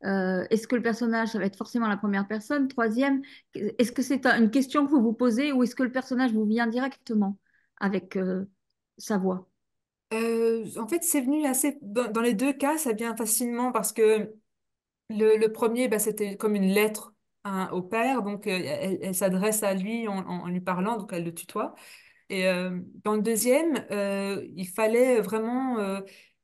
Est-ce que le personnage, ça va être forcément la première personne? Troisième, est-ce que c'est une question que vous vous posez ou est-ce que le personnage vous vient directement avec sa voix? En fait, c'est venu assez. Dans les deux cas, ça vient facilement parce que le premier, bah, c'était comme une lettre au père, donc elle s'adresse à lui en lui parlant, donc elle le tutoie. Et dans le deuxième, il fallait vraiment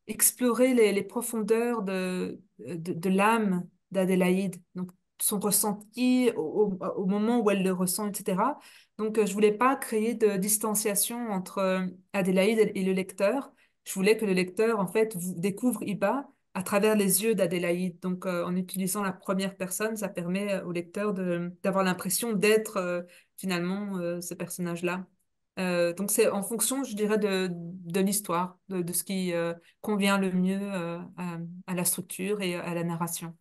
explorer les profondeurs de l'âme d'Adélaïde, donc son ressenti au moment où elle le ressent, etc. Donc je voulais pas créer de distanciation entre Adélaïde et le lecteur. Je voulais que le lecteur, en fait, découvre Iba à travers les yeux d'Adélaïde. Donc en utilisant la première personne, ça permet au lecteur d'avoir l'impression d'être finalement ce personnage-là. Donc c'est en fonction, je dirais, de l'histoire, de ce qui convient le mieux à la structure et à la narration.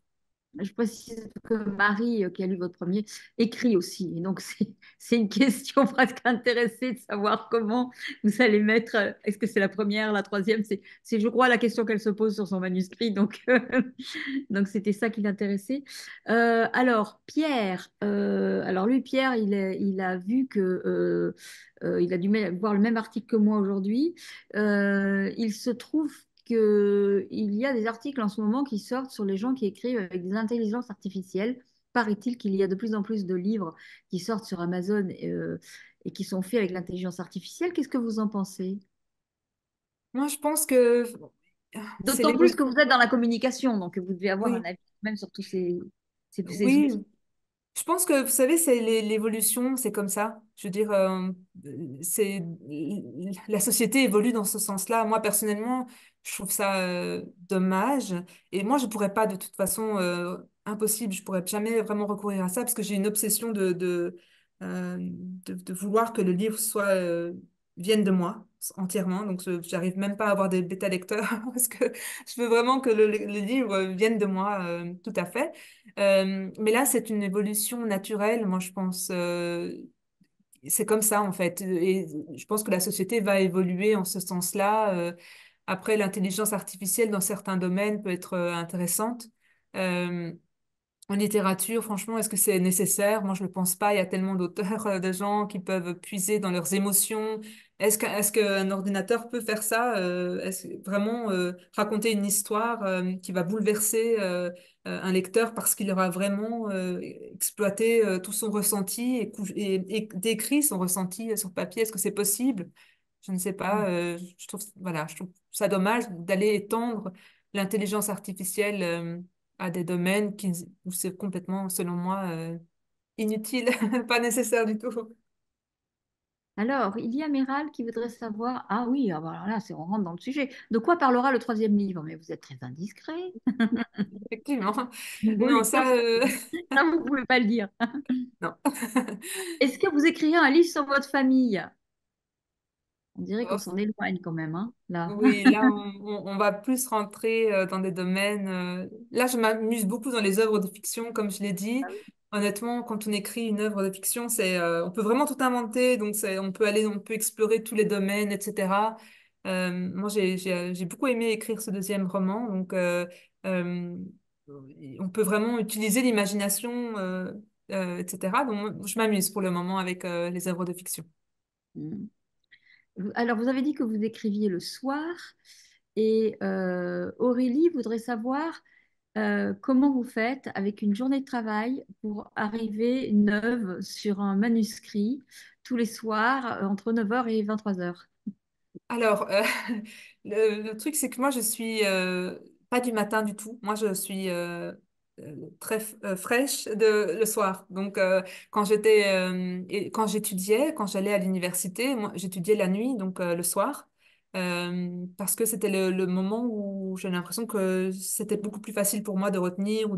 Je précise que Marie, qui a lu votre premier, écrit aussi. Et donc, c'est une question presque intéressée de savoir comment vous allez mettre. Est-ce que c'est la première, la troisième? Je crois, la question qu'elle se pose sur son manuscrit. Donc, donc c'était ça qui l'intéressait. Alors, Pierre, alors lui, Pierre, il a vu que. Il a dû voir le même article que moi aujourd'hui. Il se trouve qu'il y a des articles en ce moment qui sortent sur les gens qui écrivent avec des intelligences artificielles. Paraît-il qu'il y a de plus en plus de livres qui sortent sur Amazon et qui sont faits avec l'intelligence artificielle. Qu'est-ce que vous en pensez? Moi, je pense que c'est D'autant plus l'évolution. que vous êtes dans la communication, donc vous devez avoir un Oui, avis même sur tous ces oui. outils. Je pense que, vous savez, c'est l'évolution, c'est comme ça. Je veux dire, c'est la société évolue dans ce sens-là. Moi, personnellement, je trouve ça dommage. Et moi, je pourrais pas, de toute façon, impossible. Je pourrais jamais vraiment recourir à ça parce que j'ai une obsession de vouloir que le livre vienne de moi entièrement. Donc, j'arrive même pas à avoir des bêta-lecteurs parce que je veux vraiment que le livre vienne de moi, tout à fait. Mais là, c'est une évolution naturelle, moi, je pense. C'est comme ça, en fait. Et je pense que la société va évoluer en ce sens-là. Après, l'intelligence artificielle, dans certains domaines, peut être intéressante. Euh, En littérature, franchement, est-ce que c'est nécessaire? Moi, je ne le pense pas. Il y a tellement d'auteurs, de gens qui peuvent puiser dans leurs émotions. Est-ce qu'un ordinateur peut faire ça? Est-ce que vraiment raconter une histoire qui va bouleverser un lecteur parce qu'il aura vraiment exploité tout son ressenti et décrit son ressenti sur papier? Est-ce que c'est possible? Je ne sais pas. Je trouve, voilà, je trouve ça dommage d'aller étendre l'intelligence artificielle. À des domaines où c'est complètement, selon moi, inutile, pas nécessaire du tout. Alors, il y a Méral qui voudrait savoir, ah oui, ah bah alors là, on rentre dans le sujet. De quoi parlera le troisième livre? Mais vous êtes très indiscret. Effectivement. Non, Oui, ça, ça, ça, vous ne pouvez pas le dire. non. Est-ce que vous écrirez un livre sur votre famille? On dirait qu'on Oh, s'en éloigne quand même, hein, là. oui, là, on va plus rentrer dans des domaines. Là, je m'amuse beaucoup dans les œuvres de fiction, comme je l'ai dit. Honnêtement, quand on écrit une œuvre de fiction, on peut vraiment tout inventer. Donc, on peut explorer tous les domaines, etc. Moi, j'ai beaucoup aimé écrire ce deuxième roman. Donc, euh, on peut vraiment utiliser l'imagination, etc. Donc, moi, je m'amuse pour le moment avec les œuvres de fiction. Mm. Alors, vous avez dit que vous écriviez le soir et Aurélie voudrait savoir comment vous faites avec une journée de travail pour arriver neuve sur un manuscrit tous les soirs entre 9 heures et 23 heures. Alors, le truc, c'est que moi, je suis pas du matin du tout. Moi, je suis très fraîche le soir. Donc, quand j'étudiais, quand j'allais à l'université, moi, j'étudiais la nuit, donc le soir, parce que c'était le moment où j'ai l'impression que c'était beaucoup plus facile pour moi de retenir ou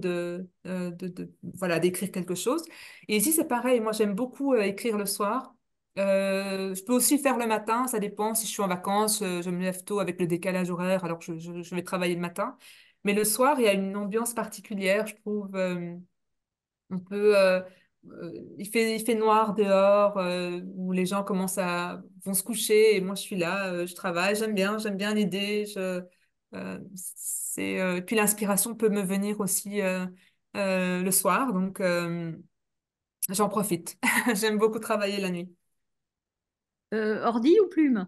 voilà, d'écrire quelque chose. Et ici, c'est pareil. Moi, j'aime beaucoup écrire le soir. Je peux aussi faire le matin, ça dépend. Si je suis en vacances, je me lève tôt avec le décalage horaire, alors que je vais travailler le matin. Mais le soir, il y a une ambiance particulière, je trouve. On peut, il fait noir dehors, où les gens vont se coucher, et moi je suis là, je travaille, j'aime bien l'idée. Et puis l'inspiration peut me venir aussi le soir, donc j'en profite. J'aime beaucoup travailler la nuit. Ordi ou plume?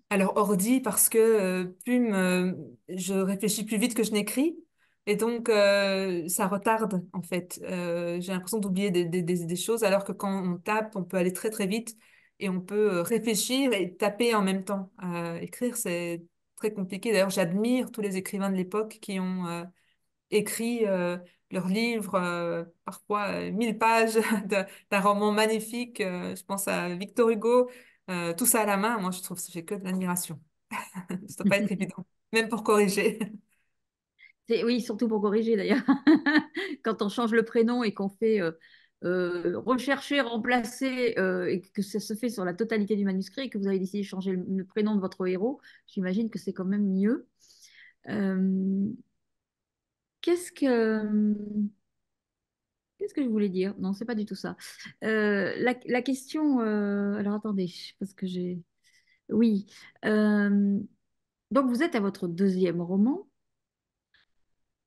Alors, ordi, parce que plume, je réfléchis plus vite que je n'écris. Et donc, ça retarde, en fait. J'ai l'impression d'oublier des choses, alors que quand on tape, on peut aller très, très vite et on peut réfléchir et taper en même temps. Écrire, c'est très compliqué. D'ailleurs, j'admire tous les écrivains de l'époque qui ont écrit leurs livres, parfois 1000 pages d'un roman magnifique. Je pense à Victor Hugo, tout ça à la main. Moi, je trouve que j'ai que de l'admiration. Ça ne doit pas être évident, même pour corriger. Oui, surtout pour corriger d'ailleurs. Quand on change le prénom et qu'on fait rechercher, remplacer, et que ça se fait sur la totalité du manuscrit et que vous avez décidé de changer le prénom de votre héros, j'imagine que c'est quand même mieux. Euh, qu'est-ce que, qu'est-ce que je voulais dire? Non, c'est pas du tout ça. La question, alors attendez, parce que j'ai... Oui. Euh, donc vous êtes à votre deuxième roman.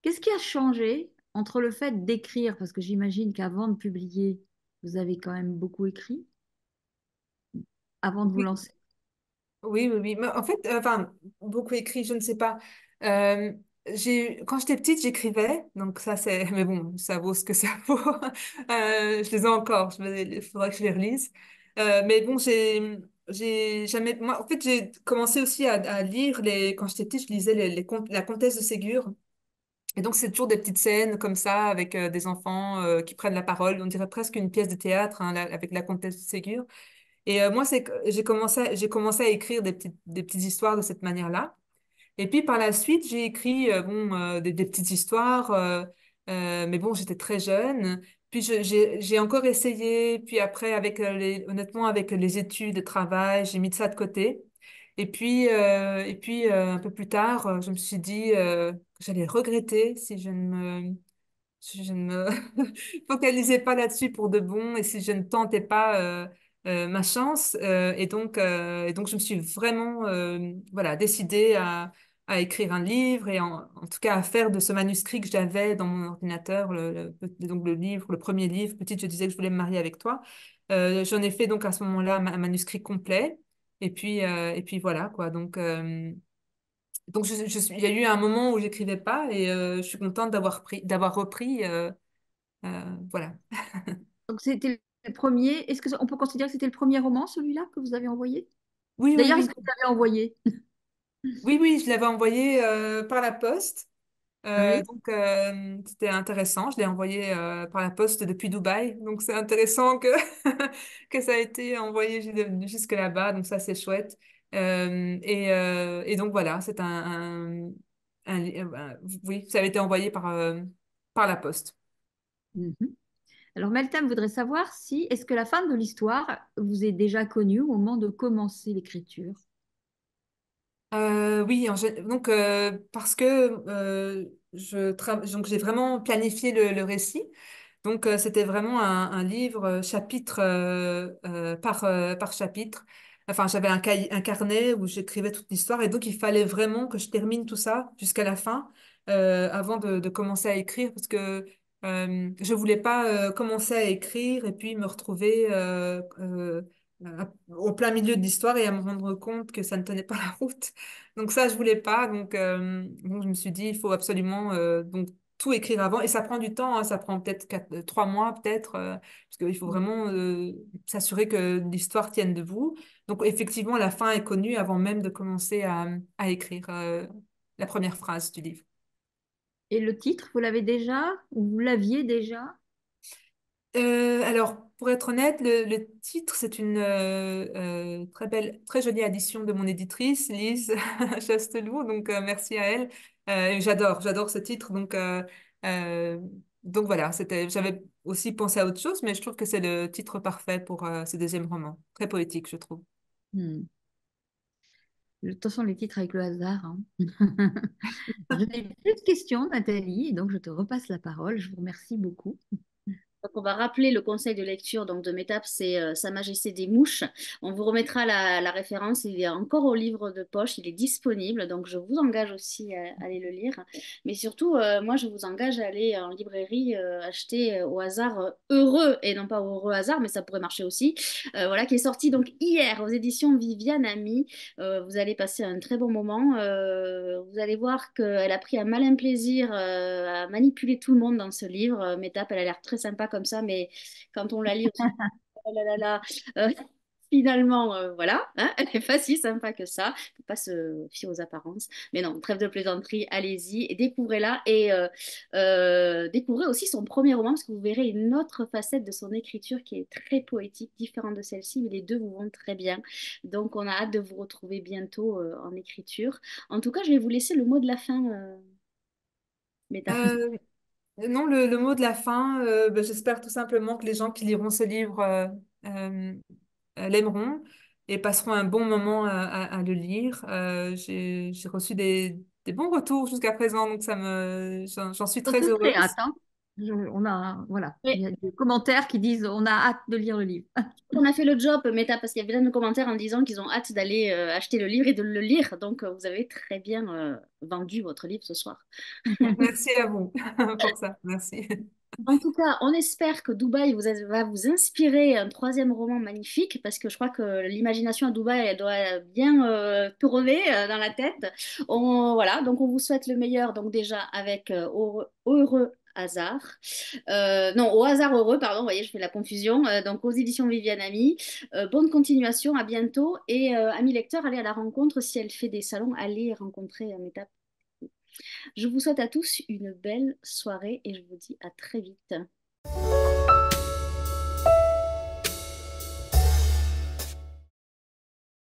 Qu'est-ce qui a changé entre le fait d'écrire, parce que j'imagine qu'avant de publier, vous avez quand même beaucoup écrit, avant de vous Oui, lancer? oui, oui, oui. Mais en fait, enfin, beaucoup écrit, je ne sais pas. Euh, quand j'étais petite, j'écrivais, donc ça c'est, mais bon, ça vaut ce que ça vaut. Je les ai encore, il faudrait que je les relise. Mais bon, j'ai jamais, moi, en fait, j'ai commencé aussi à lire quand j'étais petite, je lisais les contes, la Comtesse de Ségur. Et donc, c'est toujours des petites scènes comme ça, avec des enfants qui prennent la parole. On dirait presque une pièce de théâtre, hein, avec la Comtesse de Ségur. Et moi, c'est que j'ai commencé à écrire des petites histoires de cette manière-là. Et puis par la suite, j'ai écrit bon, des petites histoires, mais bon, j'étais très jeune. Puis j'ai encore essayé, puis après, honnêtement, avec les études, le travail, j'ai mis ça de côté. Et puis un peu plus tard, je me suis dit que j'allais regretter si je ne me focalisais pas là-dessus pour de bon et si je ne tentais pas ma chance. Et donc, je me suis vraiment voilà, décidée à écrire un livre et en tout cas à faire de ce manuscrit que j'avais dans mon ordinateur, donc le livre, le premier livre, petite, je disais que je voulais me marier avec toi. J'en ai fait donc à ce moment-là un manuscrit complet. Et puis voilà quoi. Donc, il y a eu un moment où j'écrivais pas et je suis contente d'avoir repris. Voilà. Donc c'était le premier. Est-ce qu'on peut considérer que c'était le premier roman, celui-là, que vous avez envoyé? Oui, oui, D'ailleurs, est-ce oui. que vous l'avez envoyé? Oui, oui, je l'avais envoyé par la poste. Oui. C'était intéressant. Je l'ai envoyé par la poste depuis Dubaï. Donc, c'est intéressant que, que ça a été envoyé jusque là-bas. Donc, ça, c'est chouette. Et donc, voilà, c'est oui, ça avait été envoyé par la poste. Mhm. Alors, Meltem voudrait savoir si, est-ce que la fin de l'histoire vous est déjà connue au moment de commencer l'écriture? Oui, donc parce que donc j'ai vraiment planifié le récit. Donc c'était vraiment un livre chapitre par chapitre. Enfin, j'avais un carnet où j'écrivais toute l'histoire et donc il fallait vraiment que je termine tout ça jusqu'à la fin avant de commencer à écrire parce que je voulais pas commencer à écrire et puis me retrouver au plein milieu de l'histoire et à me rendre compte que ça ne tenait pas la route. Donc ça, je voulais pas. Donc je me suis dit, il faut absolument donc tout écrire avant. Et ça prend du temps, hein, ça prend peut-être 3 mois, peut-être, parce qu'il faut vraiment s'assurer que l'histoire tienne debout. Donc effectivement, la fin est connue avant même de commencer à écrire la première phrase du livre. Et le titre, vous l'avez déjà ou vous l'aviez déjà? Alors, pour être honnête, le titre, c'est une très belle, très jolie addition de mon éditrice, Lise Chasteloup. Donc, merci à elle. Et j'adore ce titre. Euh, donc voilà, j'avais aussi pensé à autre chose, mais je trouve que c'est le titre parfait pour ce deuxième roman. Très poétique, je trouve. Hmm. De toute façon, les titres avec le hasard, hein. Je n'ai plus de questions, Nathalie, et donc je te repasse la parole. Je vous remercie beaucoup. Donc, on va rappeler le conseil de lecture donc, de Métap, c'est Sa Majesté des Mouches. On vous remettra la référence. Il est encore au livre de poche, il est disponible. Donc, je vous engage aussi à aller le lire. Mais surtout, moi, je vous engage à aller en librairie acheter au hasard Heureux, et non pas au heureux hasard, mais ça pourrait marcher aussi. Voilà, qui est sorti donc hier aux éditions Viviane Ami. Vous allez passer un très bon moment. Vous allez voir qu'elle a pris un malin plaisir à manipuler tout le monde dans ce livre. Métap, elle a l'air très sympa comme ça, mais quand on la lit, on se dit, oh là là là, finalement, voilà, hein, elle n'est pas si sympa que ça. Il ne faut pas se fier aux apparences. Mais non, trêve de plaisanterie, allez-y, et découvrez-la. Et découvrez aussi son premier roman, parce que vous verrez une autre facette de son écriture qui est très poétique, différente de celle-ci, mais les deux vous vont très bien. Donc, on a hâte de vous retrouver bientôt en écriture. En tout cas, je vais vous laisser le mot de la fin, mesdames. Euh, Non, le mot de la fin, ben, j'espère tout simplement que les gens qui liront ce livre euh, l'aimeront et passeront un bon moment à le lire. J'ai reçu des bons retours jusqu'à présent, donc j'en suis On a très tous très hâte, heureuse. hein. On a, voilà, il Oui, y a des commentaires qui disent on a hâte de lire le livre. on a fait le job, Meta, parce qu'il y a plein de commentaires en disant qu'ils ont hâte d'aller acheter le livre et de le lire. Donc, vous avez très bien vendu votre livre ce soir. Merci à vous pour ça. Merci. En tout cas, on espère que Dubaï va vous inspirer un troisième roman magnifique, parce que je crois que l'imagination à Dubaï, elle doit bien tourner dans la tête. Voilà, donc on vous souhaite le meilleur, donc déjà avec Heureux hasard. Non, Au hasard heureux, pardon, vous voyez, je fais la confusion. Donc aux éditions Viviane Ami. Bonne continuation, à bientôt. Et amis lecteurs, allez à la rencontre. Si elle fait des salons, allez rencontrer Méta. Je vous souhaite à tous une belle soirée et je vous dis à très vite.